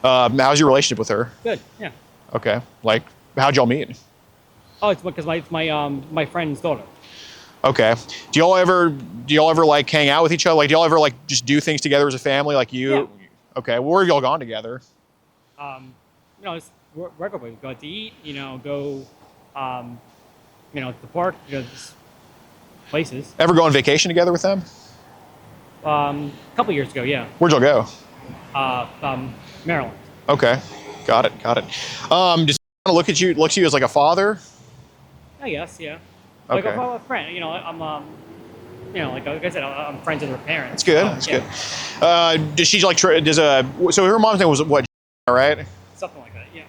How's your relationship with her? Good. Yeah. Okay. Like, how'd y'all meet? Oh, it's because my friend's daughter. Okay. Do y'all ever like hang out with each other? Like, do y'all ever like just do things together as a family? Like you? Yeah. Okay. Where have y'all gone together? It's regularly. Go out to eat. Go, to the park. Just places. Ever go on vacation together with them? A couple years ago, yeah. Where'd y'all go? Maryland. Okay. Got it. Just looks at you as like a father? I guess, yeah. Okay. Like a friend. I'm like I said, I'm friends with her parents. That's good. Does she like so her mom's name was what? Right? Something like that. Yeah.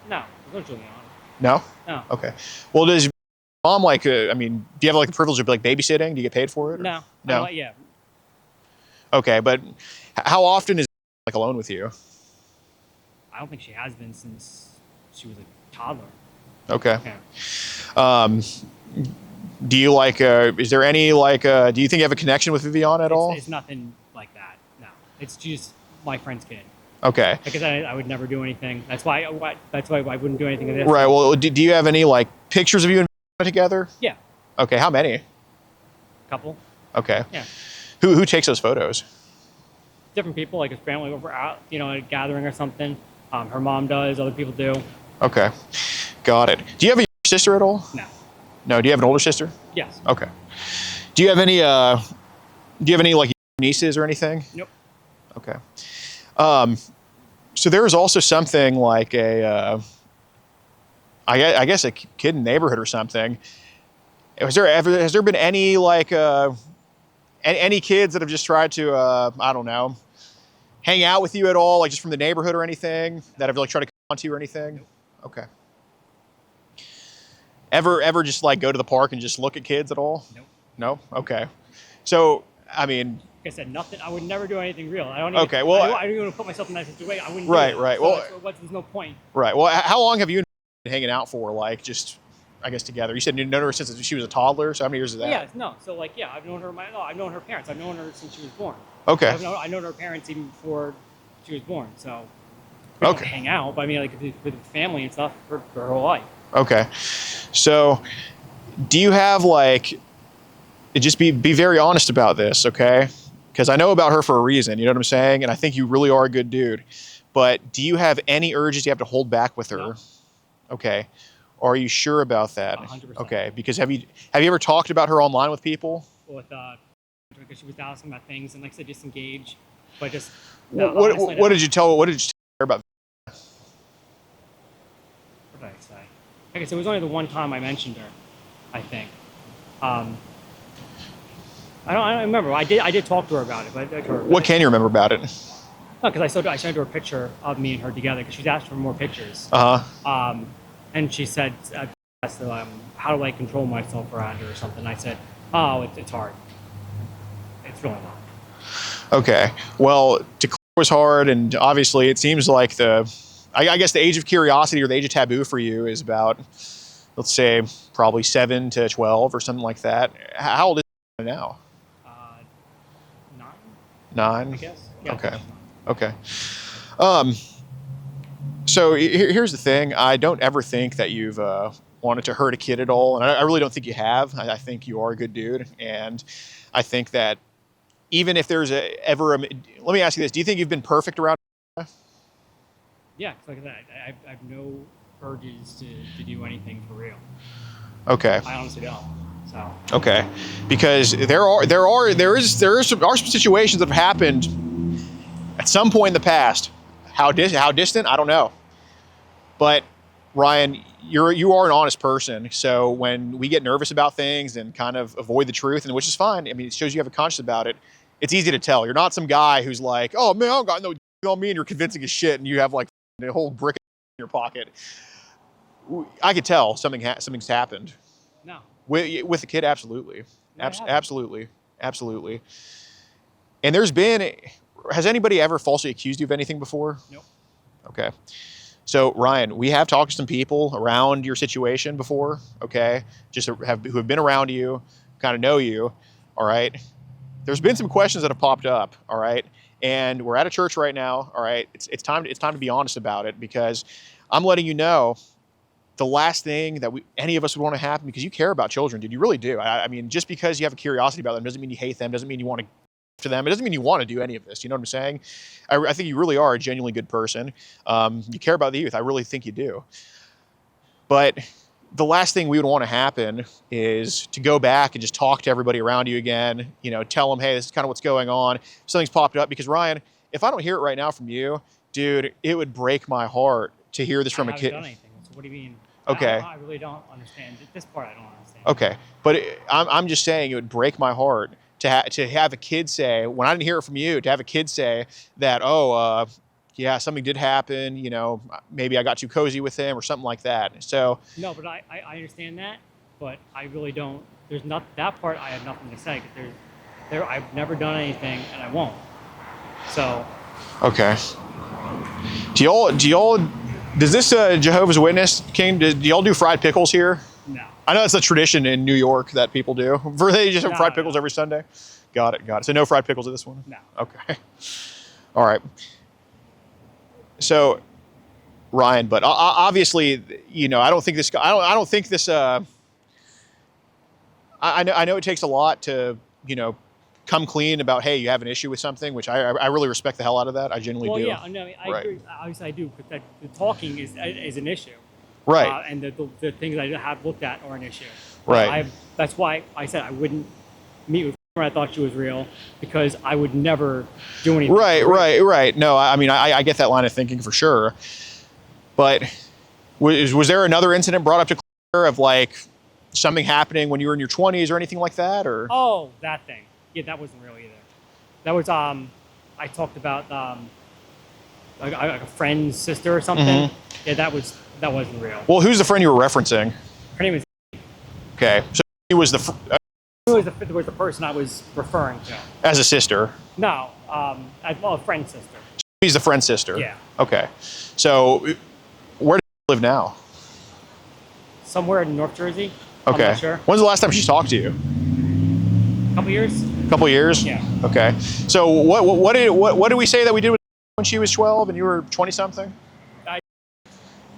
No, there's no Juliana. No. No. Okay. Well, does mom like? Do you have like the privilege of like babysitting? Do you get paid for it? Or? No. No. Yeah. Okay, but how often is like alone with you? I don't think she has been since she was a toddler. Okay. Yeah. Do you like? Is there any like? Do you think you have a connection with Viviana at all? It's nothing like that. No. It's just my friend's kid. Okay. Because I would never do anything. That's why I wouldn't do anything with this. Right. Well, do you have any like pictures of you and Viviana together? Yeah. Okay. How many? Couple. Okay. Yeah. Who takes those photos? Different people, like his family over out, at a gathering or something. Her mom does. Other people do. Okay. Got it. Do you have a sister at all? No. No. Do you have an older sister? Yes. Okay. Do you have any like nieces or anything? Nope. Okay. So there is also something like I guess a kid in the neighborhood or something. Has there been any like any kids that have just tried to I don't know, hang out with you at all, like just from the neighborhood or anything, that have like tried to come on to you or anything? Nope. Okay. Ever just like go to the park and just look at kids at all? Nope. No? Okay. So, I mean... Like I said, nothing. I would never do anything real. I don't Okay, well... I don't even want to put myself in that situation. I wouldn't Right, do it. right. So Well... there's no point. Right. Well, how long have you been hanging out for, like, just, I guess, together? You said you've known her since she was a toddler, so how many years is that? Yeah, no. So, like, yeah, I've known her parents. I've known her since she was born. Okay. I've known her parents even before she was born, so... We don't Okay. hang out, but I mean, like with family and stuff for her whole life. Okay. So, do you have like, just be very honest about this, okay? Because I know about her for a reason, you know what I'm saying? And I think you really are a good dude. But do you have any urges you have to hold back with her? No. Okay. Are you sure about that? 100%. Okay. Because have you ever talked about her online with people? With because she was asking about things and like I said, disengage, but just What did you tell her about? What did I say? I guess it was only the one time I mentioned her, I think. I don't remember. I did talk to her about it, but What can you remember about it? No, because I sent her a picture of me and her together because she's asked for more pictures. And she said, how do I control myself around her or something? I said, oh, it's hard. It's really not. Okay. Well, declare was hard, and obviously it seems like I guess the age of curiosity or the age of taboo for you is about, let's say, probably 7 to 12 or something like that. How old is she now? 9. 9? I guess. Yeah, Okay. Okay. So here's the thing. I don't ever think that you've wanted to hurt a kid at all, and I really don't think you have. I think you are a good dude, and I think that even if there's let me ask you this: do you think you've been perfect around? Yeah, like that. I have no urges to do anything for real. Okay. I honestly don't. So. Okay, because there are some situations that have happened at some point in the past. How distant? I don't know. But Ryan, you are an honest person. So when we get nervous about things and kind of avoid the truth, and which is fine. I mean, it shows you have a conscience about it. It's easy to tell. You're not some guy who's like, oh man, I don't got no on me, and you're convincing his shit, and you have like a whole brick in your pocket. I could tell something's happened. No. With the kid, absolutely. No, Absolutely. And has anybody ever falsely accused you of anything before? Nope. Okay. So Ryan, we have talked to some people around your situation before, okay? Who have been around you, kind of know you, all right? There's been some questions that have popped up, all right? And we're at a church right now, all right? It's time to be honest about it, because I'm letting you know the last thing that any of us would want to happen, because you care about children, dude. You really do. I mean, just because you have a curiosity about them doesn't mean you hate them, doesn't mean you want to to them. It doesn't mean you want to do any of this. You know what I'm saying? I think you really are a genuinely good person. You care about the youth. I really think you do. But the last thing we would want to happen is to go back and just talk to everybody around you again, you know, tell them, hey, this is kind of what's going on. Something's popped up. Because Ryan, if I don't hear it right now from you, dude, it would break my heart to hear this from a kid. I haven't done anything. So what do you mean? Okay. I really don't understand. This part I don't understand. Okay. But I'm just saying it would break my heart to have a kid say, when I didn't hear it from you, to have a kid say that, yeah, something did happen, you know, maybe I got too cozy with him or something like that. So no, but I understand that, but I really don't. There's not that part. I have nothing to say because I've never done anything and I won't. So okay. Do y'all does this Jehovah's Witness King? Do y'all do fried pickles here? no. I know it's a tradition in New York that people do. They just have No, fried pickles every Sunday. Got it. So no fried pickles at this one. No. Okay. All right. So, Ryan, but obviously, you know, I don't think this. I don't think this. I know it takes a lot to, you know, come clean about, hey, you have an issue with something, which I really respect the hell out of that. I genuinely do. Well, yeah, no, I agree. Obviously, I do, but the talking is an issue. Right. And the things I have looked at are an issue. Right. That's why I said I wouldn't meet with her. I thought she was real because I would never do anything. Right. No, I mean, I get that line of thinking for sure. But was there another incident brought up to Claire of like something happening when you were in your 20s or anything like that? Or oh, that thing. Yeah, that wasn't real either. That was I talked about like a friend's sister or something. Mm-hmm. Yeah, that wasn't real. Well, who's the friend you were referencing? Her name is. Okay, so he was the was the person I was referring to. as a sister. No, a friend's sister. He's the friend's sister. Yeah. Okay, so where do you live now? Somewhere in North Jersey. Okay. I'm not sure. When's the last time she talked to you? A couple years. A couple years. Yeah. Okay. So what did we say that we did when she was 12 and you were 20 something?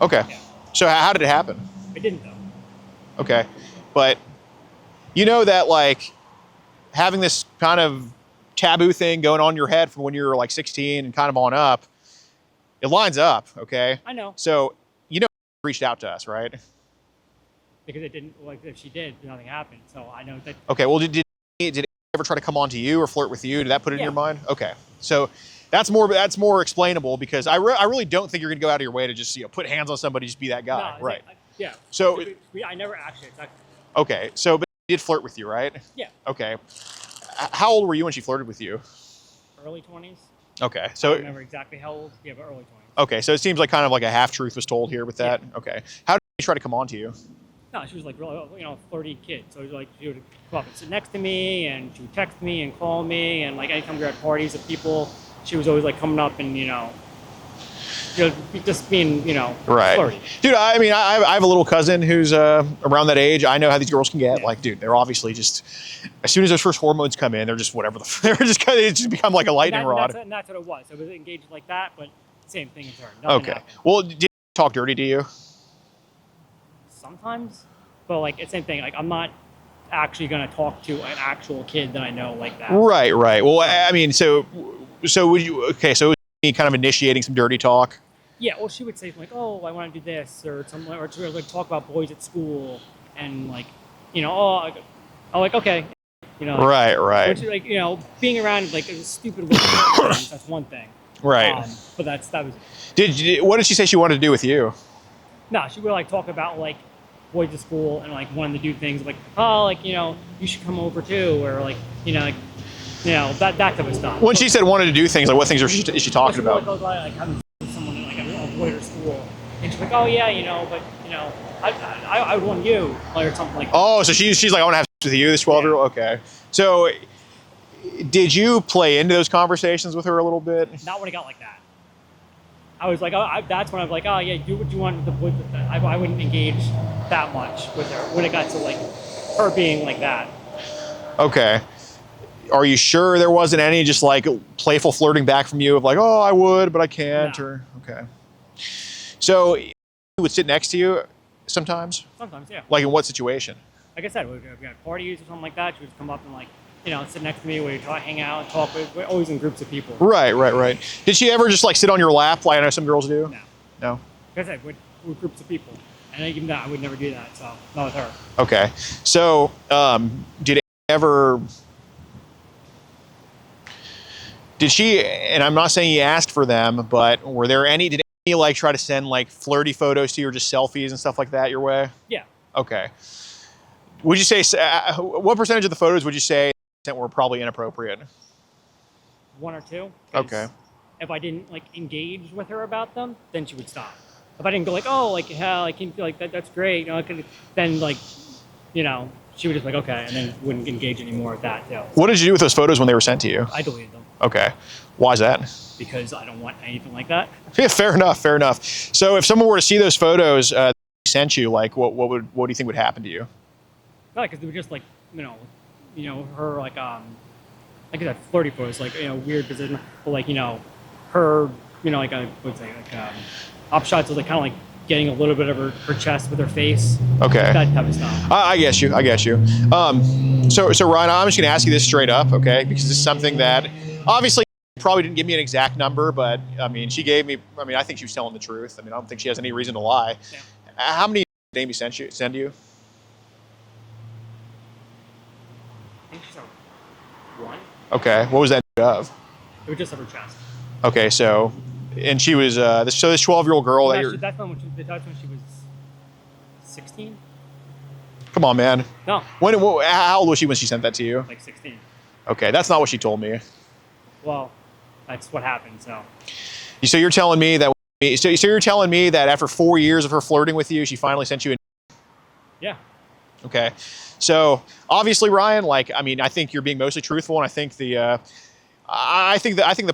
Okay. Yeah. So how did it happen? It didn't though. Okay. But you know that like having this kind of taboo thing going on in your head from when you're like 16 and kind of on up, it lines up, okay? I know. So, you know, reached out to us, right? Because it didn't, like, if she did, nothing happened. So I know that. Okay, well, did it ever try to come on to you or flirt with you? Did that put it in your mind? Okay. So that's more explainable because I really don't think you're going to go out of your way to just, put hands on somebody, just be that guy, No, right? Yeah. So, I never actually attacked okay, so but he did flirt with you, right? Yeah. Okay. How old were you when she flirted with you? early 20s. Okay, I so don't remember exactly how old. Yeah, but early 20s. okay, so it seems like kind of like a half truth was told here with that. Yeah. Okay, how did she try to come on to you? No, she was like really, flirty kid. So it was like she would come up and sit next to me, and she would text me and call me, and like anytime we were at parties of people, she was always like coming up and just being Right, flirty. dude. I mean, I have a little cousin who's around that age. I know how these girls can get. Yeah. Like, dude, they're obviously just as soon as those first hormones come in, they're just whatever. They just become like a lightning rod. And that's what it was. It was engaged like that, but same thing in turn. Nothing Okay. happened. Well, did you talk dirty to you? Sometimes, but like it's same thing. Like I'm not actually gonna talk to an actual kid that I know like that. Right. Well, I mean, so would you? Okay, so it was me kind of initiating some dirty talk. Yeah, well, she would say like, "Oh, I want to do this," or something, or to like talk about boys at school, and like, I'm like, okay, Right. Which like being around like a stupid little things, that's one thing. Right. But that was. What did she say she wanted to do with you? No, she would like talk about like boys at school and like wanting to do things like, oh, like you should come over too, or like that type of stuff. When she said wanted to do things, like what things is she talking about? Like having someone like a boy at school, and she's like, oh yeah, but I would want you or something like that. Oh, so she's like, I want to have sex with you, this 12-year-old. Okay. So, did you play into those conversations with her a little bit? Not when it got like that. I was like, that's when I was like, oh yeah, do what you want with the boys with that. I wouldn't engage that much with her when it got to like her being like that. Okay. Are you sure there wasn't any just like playful flirting back from you of like, oh, I would, but I can't? No. Or okay. So, he would sit next to you sometimes? Sometimes, yeah. Like in what situation? Like I said, we got parties or something like that. She would come up and like, sit next to me. We'd hang out and talk. We're always in groups of people. Right. Did she ever just like sit on your lap like I know some girls do? No. Like I said, we're groups of people. And even that, I would never do that. So, not with her. Okay. So, did she, and I'm not saying you asked for them, but did any like try to send like flirty photos to you or just selfies and stuff like that your way? Yeah. Okay. Would you say, what percentage of the photos would you say were probably inappropriate? 1 or 2. 'Cause Okay. if I didn't like engage with her about them, then she would stop. If I didn't go like, oh, like hell, I can feel like that's great, then like, she would just like okay, and then wouldn't engage anymore with that too. What did you do with those photos when they were sent to you? I deleted them Okay. Why is that? because I don't want anything like that. Yeah, fair enough. So if someone were to see those photos sent you, like what do you think would happen to you? No, because they were just like her like I said, flirty photos, like weird position, but like her like I would say like up shots of like kind of like getting a little bit of her chest with her face. Okay. That type of stuff. I get you. So Ryan, I'm just going to ask you this straight up, okay? Because this is something that obviously probably didn't give me an exact number, but I mean, she gave me. I mean, I think she was telling the truth. I mean, I don't think she has any reason to lie. Yeah. How many did Amy send you? I think she's one. Okay. What was that of? It was just of her chest. Okay. So, and she was this 12-year-old girl that you're. That's when she was 16. Come on, man. No, How old was she when she sent that to you? like 16. Okay, that's not what she told me. Well, that's what happened. So So you're telling me that. So you're telling me that after 4 years of her flirting with you, she finally sent you an. yeah, Okay. So obviously, Ryan, like, I mean, I think you're being mostly truthful, and I think the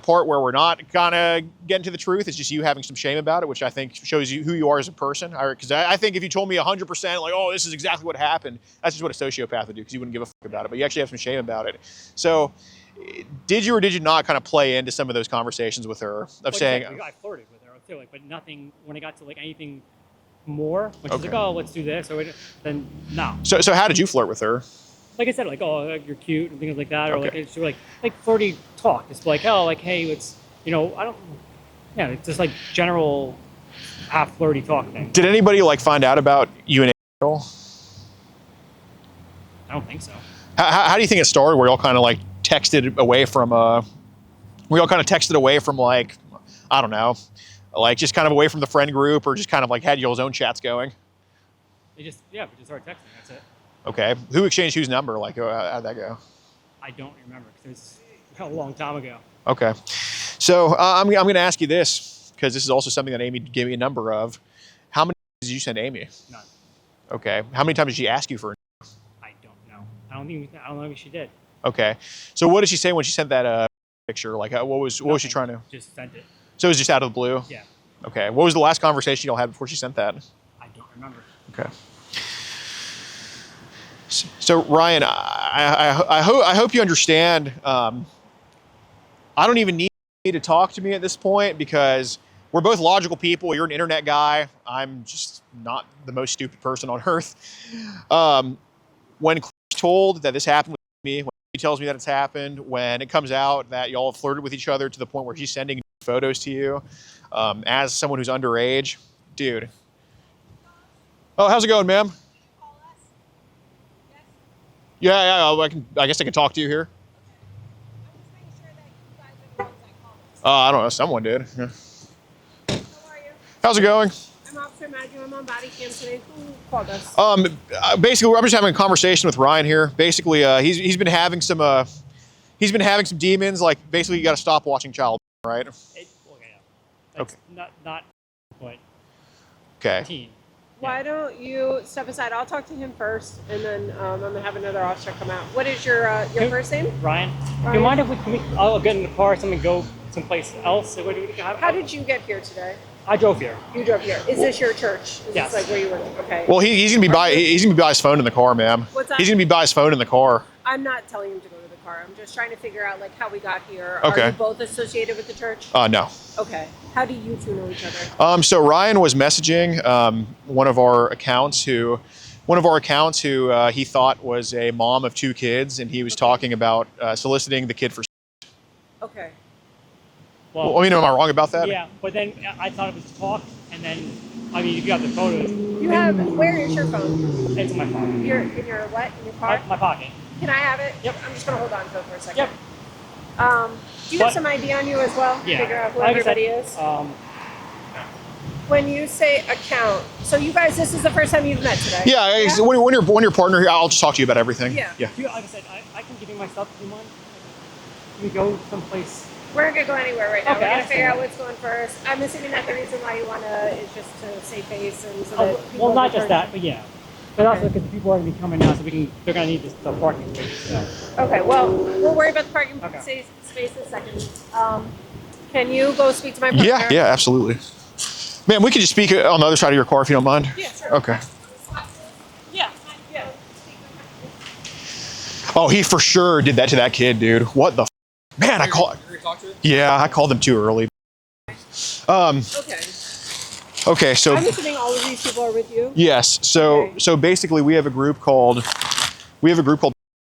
part where we're not gonna get into the truth is just you having some shame about it, which I think shows you who you are as a person. Because I think if you told me 100%, like, oh, this is exactly what happened, that's just what a sociopath would do, because you wouldn't give a fuck about it. But you actually have some shame about it. So, did you or did you not kind of play into some of those conversations with her of saying? I flirted with her too, like, but nothing when it got to like anything more. When she's like, oh, let's do this, or then no. So how did you flirt with her? Like I said, like, oh, like, you're cute and things like that, or like it's like flirty talk. It's like, oh, like, hey, it's I don't. Yeah, it's just like general half flirty talk thing. Did anybody like find out about you and April? I don't think so. How do you think it started? Where y'all kind of like texted away from like, I don't know, like just kind of away from the friend group, or just kind of like had y'all's own chats going? We just started texting. That's it. Okay. Who exchanged whose number? Like, how'd that go? I don't remember because it was a long time ago. Okay. So I'm going to ask you this, because this is also something that Amy gave me a number of. How many did you send Amy? None. Okay. How many times did she ask you for? I don't know. I don't know if she did. Okay. So what did she say when she sent that picture? Like, what was she trying to? Just sent it. So it was just out of the blue? Yeah. Okay. What was the last conversation y'all had before she sent that? I don't remember. Okay. So Ryan, I hope you understand. I don't even need you to talk to me at this point, because we're both logical people. You're an internet guy. I'm just not the most stupid person on earth. When Claire's told that this happened with me, when he tells me that it's happened, when it comes out that y'all have flirted with each other to the point where she's sending photos to you, as someone who's underage, dude. Oh, how's it going, ma'am? Yeah, I guess I can talk to you here. I don't know. Someone did. Yeah. How are you? How's it going? I'm Officer Matthew. I'm on body cam today. Who called us? Basically, I'm just having a conversation with Ryan here. Basically, he's been having some demons. Like, basically, you got to stop watching child, right? That's not but Okay. teen. Why don't you step aside? I'll talk to him first, and then I'm gonna have another officer come out. What is your first name? Ryan. Do you mind if I'll get in the car and go someplace else? How did you get here today? I drove here. You drove here. Is this your church? Is Yes. this like where you work? Okay. Well, he's gonna be by his phone in the car, ma'am. What's that? He's gonna be by his phone in the car. I'm not telling him to go to the car. I'm just trying to figure out like how we got here. Okay. Are you both associated with the church? No. Okay. How do you two know each other? So Ryan was messaging one of our accounts who he thought was a mom of 2 kids, and he was talking about soliciting the kid for. Okay. Well, I mean, am I wrong about that? Yeah, but then I thought it was talk, and then if you got the photos, Where is your phone? it's in my pocket. In your what? In your car? My pocket. Can I have it? Yep. I'm just gonna hold on to it for a second. Yep. Do you have some ID on you as well? Yeah. Figure out who Like I said, everybody is. When you say account, so you guys, this is the first time you've met today. Yeah. When your partner here, I'll just talk to you about everything. Yeah. Yeah. Like I said, I can give you my stuff if you want. Can we go someplace? We're not gonna go anywhere right now. Okay, We're I gonna figure out see. what's going first. I'm assuming that the reason why you wanna is just to save face and so that people Well, not return- just that, but yeah. But also because people are going to be coming now, so they're going to need the parking space. So. Okay, well, we'll worry about the parking Okay. space in a second. Can you go speak to my partner? Yeah, absolutely. Man, we could just speak on the other side of your car if you don't mind. Yeah, sure. Okay. Yeah. Oh, he for sure did that to that kid, dude. What the? Man, I called. Yeah, I called him too early. Okay. Okay, so I'm assuming all of these people are with you? yes, so basically we have a group called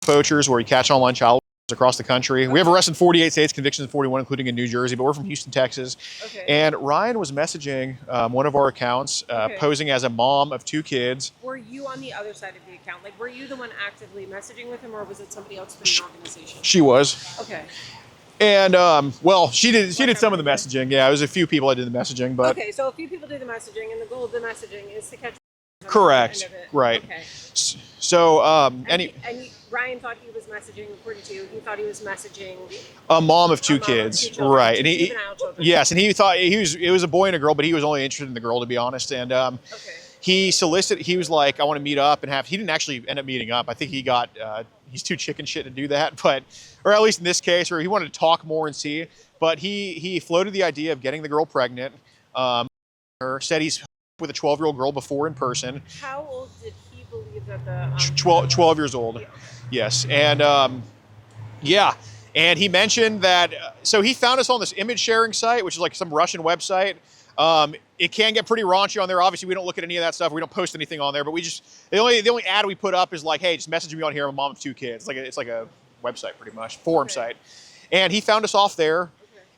Poachers, where we catch online child across the country. We have arrested 48 states, convictions in 41, including in New Jersey, but we're from Houston, Texas. Okay. And Ryan was messaging one of our accounts, posing as a mom of 2 kids. Were you on the other side of the account? Like, were you the one actively messaging with him, or was it somebody else from the organization? She was. Okay. And well, she did some of the messaging. Yeah, it was a few people that did the messaging, but Okay, so a few people do the messaging, and the goal of the messaging is to catch. correct, End of it. right. Okay. So And Ryan thought he was messaging, according to you, he thought he was messaging a mom of 2 a mom of kids, 2 children, right? 2 And he juvenile children. yes, and he thought it was a boy and a girl, but he was only interested in the girl, to be honest. And Okay. he solicited. He was like, I want to meet up and have. He didn't actually end up meeting up. I think he got. He's too chicken shit to do that, but or at least in this case, where he wanted to talk more and see. But he floated the idea of getting the girl pregnant. Said he's with a 12-year-old girl before in person. How old did he believe that the 12 years old. Yes. And yeah. And he mentioned that, so he found us on this image sharing site, which is like some Russian website. it can get pretty raunchy on there. Obviously, we don't look at any of that stuff. We don't post anything on there, but the only ad we put up is like, hey, just message me on here. I'm a mom of 2 kids. It's like a website pretty much, forum site. And he found us off there,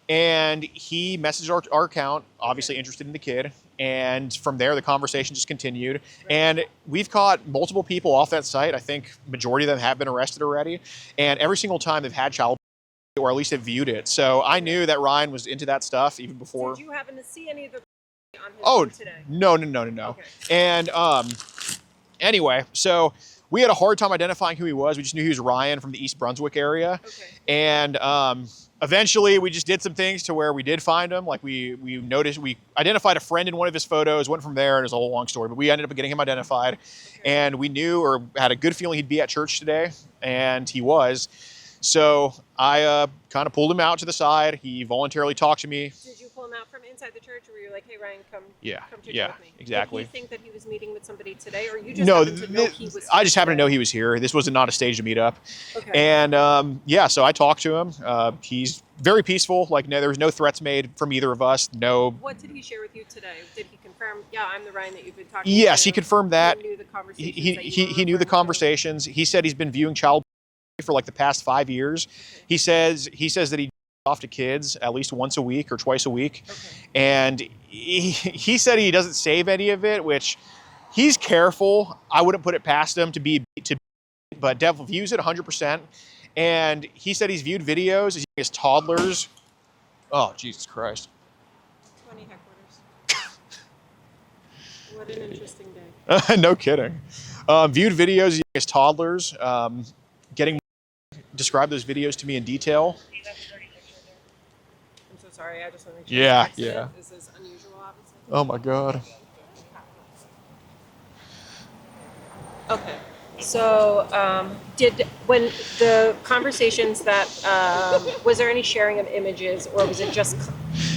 and he messaged our account, obviously interested in the kid. And from there, the conversation just continued. And we've caught multiple people off that site. I think majority of them have been arrested already. And every single time they've had child, or at least have viewed it. So I knew that Ryan was into that stuff even before. Did you happen to see any of the on his phone today? No. Okay. And anyway, so we had a hard time identifying who he was. We just knew he was Ryan from the East Brunswick area. Okay. And eventually we just did some things to where we did find him. Like we noticed, we identified a friend in one of his photos, went from there, and it was a whole long story, but we ended up getting him identified. Okay. And we knew or had a good feeling he'd be at church today, and he was. So I kind of pulled him out to the side. He voluntarily talked to me. Did you pull him out from inside the church, or were you like, hey, Ryan, come church yeah, with me? exactly. Did you think that he was meeting with somebody today, or you just happened to know he was I just happened to know he was here. This was not a stage to meet up. Okay. And so I talked to him. He's very peaceful. Like, no, there was no threats made from either of us. No. What did he share with you today? Did he confirm, yeah, I'm the Ryan that you've been talking to? Yes, he confirmed that. He knew the conversations. He knew the conversations. He said he's been viewing child for like the past 5 years. Okay. He says that he off to kids at least once a week or twice a week. Okay. And he said he doesn't save any of it, which he's careful. I wouldn't put it past him but definitely views it 100%. And he said he's viewed videos as toddlers. Oh, Jesus Christ. 20 headquarters. What an interesting day. No kidding. Viewed videos as toddlers, describe those videos to me in detail. I'm so sorry. I just want to make sure. Yeah. This is unusual, obviously. Oh my God. Okay. So, when the conversations that, was there any sharing of images, or was it just?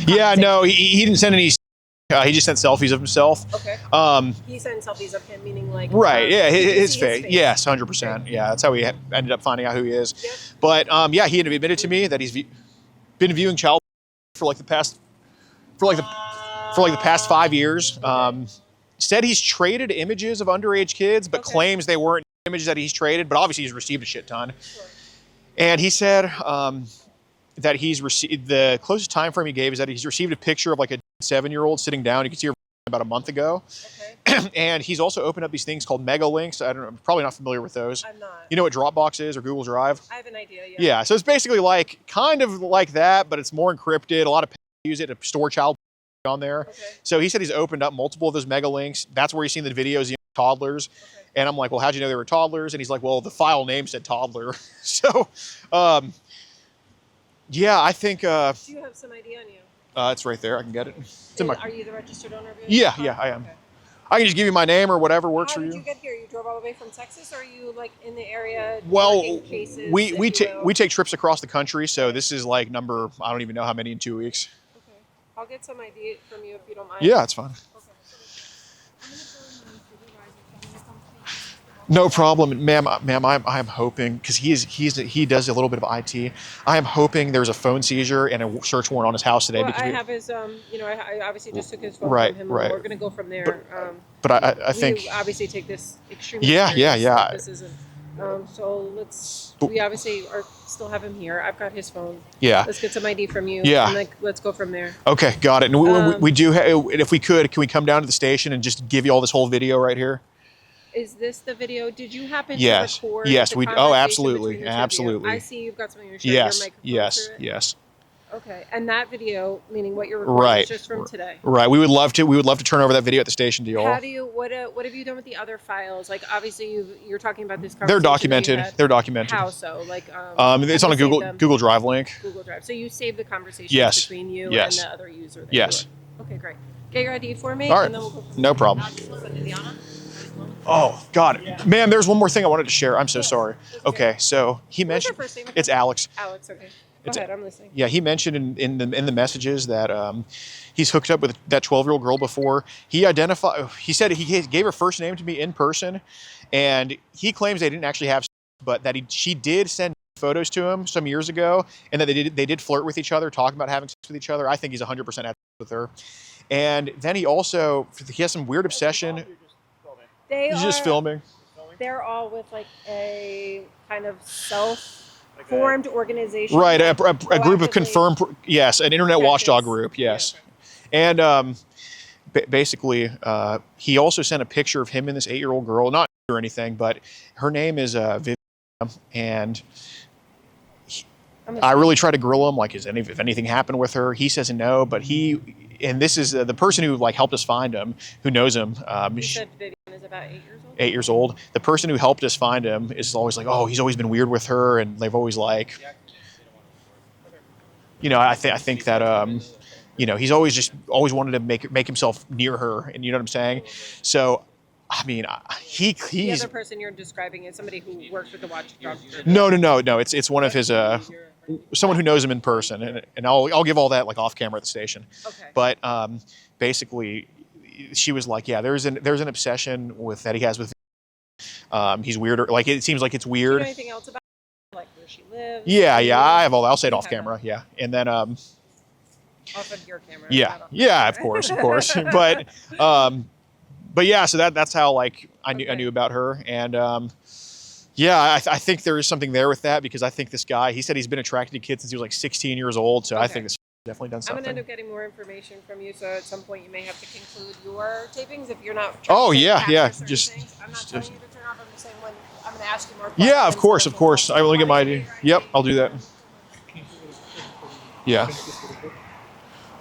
Yeah, no, he didn't send any. He just sent selfies of himself. Okay. He sent selfies of him, meaning like. Right. Yeah. His face. Yes, 100%. Yeah, that's how we ended up finding out who he is. Yep. But he had admitted to me that he's been viewing child for like the past 5 years. Said he's traded images of underage kids, but claims they weren't images that he's traded. But obviously he's received a shit ton. Sure. And he said that he's received, the closest time frame he gave is that he's received a picture of like a 7-year-old sitting down. You can see her about a month ago. Okay. And he's also opened up these things called mega links. I'm probably not familiar with those. I'm not. You know what Dropbox is, or Google Drive? I have an idea, yeah. Yeah, so it's basically like, kind of like that, but it's more encrypted. A lot of people use it to store child on there. Okay. So he said he's opened up multiple of those mega links. That's where he's seen the videos of toddlers. Okay. And I'm like, well, how'd you know they were toddlers? And he's like, well, the file name said toddler. So, I think... Do you have some ID on you? It's right there. I can get it. Are you the registered owner of it? Yeah, I am. Okay. I can just give you my name or whatever works for you. How did you get here? You drove all the way from Texas, or are you like in the area? Well, cases, we take trips across the country, so this is like number, I don't even know how many in 2 weeks. Okay. I'll get some ID from you if you don't mind. Yeah, it's fine. No problem, ma'am. I'm hoping, because he does a little bit of IT. I am hoping there's a phone seizure and a search warrant on his house today. Well, I have his, I obviously just took his phone from him. Right. We're going to go from there. But I think we obviously take this extremely serious. Yeah. This isn't. We obviously still have him here. I've got his phone. Yeah. Let's get some ID from you. Yeah. And let's go from there. Okay, got it. And we do. If we could, can we come down to the station and just give you all this whole video right here? Is this the video? Did you happen to record? Yes, we. Oh, absolutely. I see you've got something on your shirt. Yes. Okay, and that video, meaning what you're recording, is just from today. Right. We would love to turn over that video at the station to you all. How do you? What have you done with the other files? Like, obviously, you're talking about this. They're documented. How so? Like, it's on a Google Drive link. Google Drive. So you save the conversation between you and the other user. Yes. Okay, great. Get your ID for me. All right. And then we'll go no problem. Oh, God. Ma'am, there's one more thing I wanted to share. I'm so sorry. Okay, so he mentioned... What's your first name? It's Alex. Alex, okay. Go ahead, I'm listening. Yeah, he mentioned in the messages that he's hooked up with that 12-year-old girl before. He said he gave her first name to me in person, and he claims they didn't actually have sex, but that she did send photos to him some years ago, and that they did flirt with each other, talking about having sex with each other. I think he's 100% at with her. And then he has some weird obsession. He's just filming. They're all with like a kind of self-formed organization. Right, a group of confirmed, yes, an internet watchdog group, yes. And basically, he also sent a picture of him and this 8-year-old girl, not or anything, but her name is Vivian, and I really try to grill him, like, if anything happened with her. He says no, but this is the person who like helped us find him, who knows him. You said Vivian is about 8 years old? 8 years old. The person who helped us find him is always like, oh, he's always been weird with her, and they've always like, I think that he's always wanted to make himself near her, and you know what I'm saying. So, I mean, he's the other person you're describing is somebody who works with the watchdog group. No. It's one of his someone who knows him in person, and I'll give all that like off camera at the station. Okay. But basically, she was like, yeah, there's an obsession that he has with. He's weirder. Like, it seems like it's weird. Do you know anything else about like where she lives? Yeah. I have all. I'll say it off camera. Yeah, and then off of your camera. Yeah, of course. But yeah, so that's how like I knew about her, and I think there is something there with that, because I think this guy, he said he's been attracted to kids since he was like 16 years old, so I think this definitely done something. I'm gonna end up getting more information from you, so at some point you may have to conclude your tapings if you're not. Oh yeah. I'm not telling you to turn off. I'm just saying when I'm gonna ask you more questions. Yeah, of course. I will get my. Yep, I'll do that. Yeah.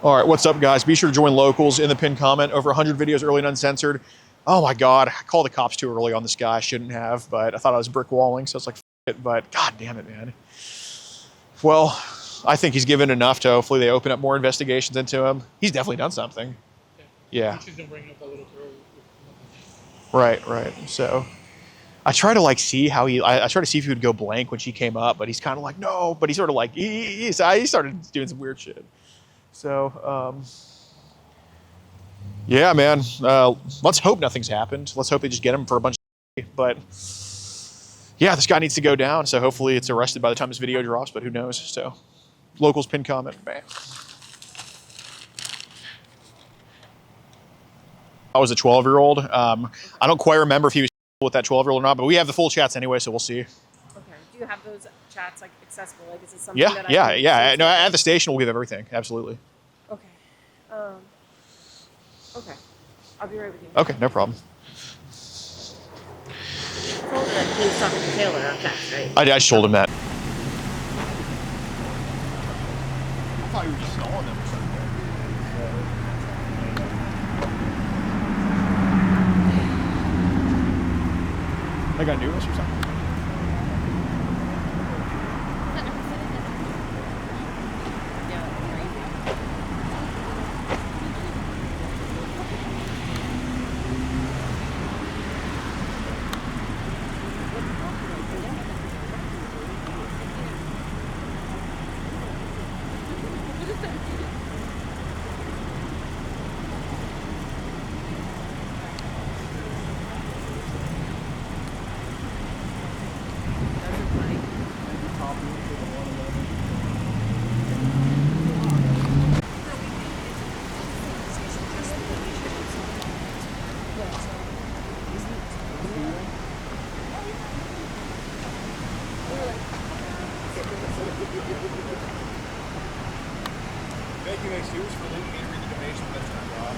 All right, what's up, guys? Be sure to join Locals in the pinned comment. Over 100 videos, early and uncensored. Oh my God, I called the cops too early on this guy. I shouldn't have, but I thought I was brick walling, so I was like, F it. But God damn it, man. Well, I think he's given enough to hopefully they open up more investigations into him. He's definitely done something. Yeah. Right. So I try to like see how I try to see if he would go blank when she came up, but he's kind of like, no, but he sort of like, he started doing some weird shit. So, yeah, man, let's hope nothing's happened. Let's hope they just get him for a bunch of, but yeah, this guy needs to go down. So hopefully it's arrested by the time this video drops, but who knows? So Locals pinned comment, bam. I was a 12-year-old. I don't quite remember if he was with that 12-year-old or not, but we have the full chats anyway, so we'll see. Okay. Do you have those chats like accessible? Like, is it something that yeah. No, at the station we'll give everything. Absolutely. Okay. Okay. I'll be right with you. Okay, no problem. Told her he was talking to Taylor on text, right? I just told him that. I thought you were just stalling them or something. Like I knew us or something? Thank you, Jesus, for letting me read the donation. That's my job.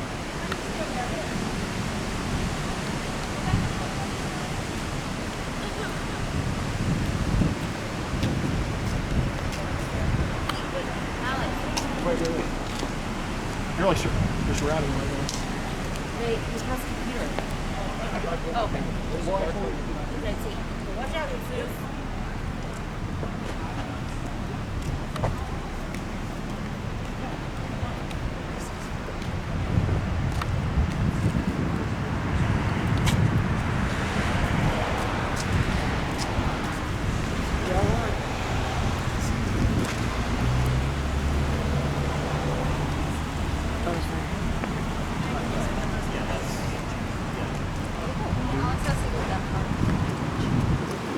Wait. You're like you're surrounded right now. Wait, he's past the computer. Oh, okay. Let's see. Watch out, Lucius.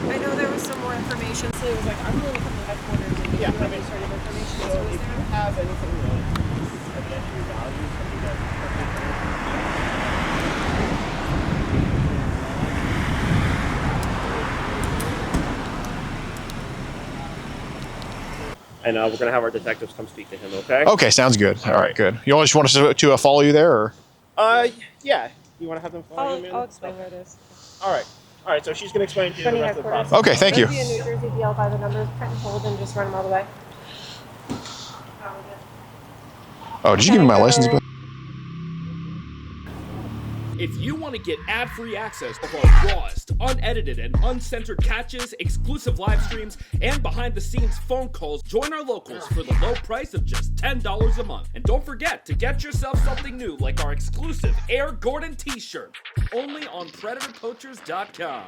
I know there was some more information, so it was like, I'm going to come to headquarters and get you any sort of information. So if you have anything And we're gonna have our detectives come speak to him. Okay. Okay, sounds good. All right, good. You just want us to follow you there, or? Yeah. You want to have them follow you? I'll explain where it is. All right. All right. So she's gonna explain to you the Funny rest of the headquarters. process. Okay, thank you. In New Jersey, DL by the numbers, print and hold, and just run them all the way. Oh, did you give me my license plate? If you want to get ad-free access of our rawest, unedited, and uncensored catches, exclusive live streams, and behind-the-scenes phone calls, join our locals for the low price of just $10 a month. And don't forget to get yourself something new like our exclusive Air Gordon t-shirt, only on PredatorPoachers.com.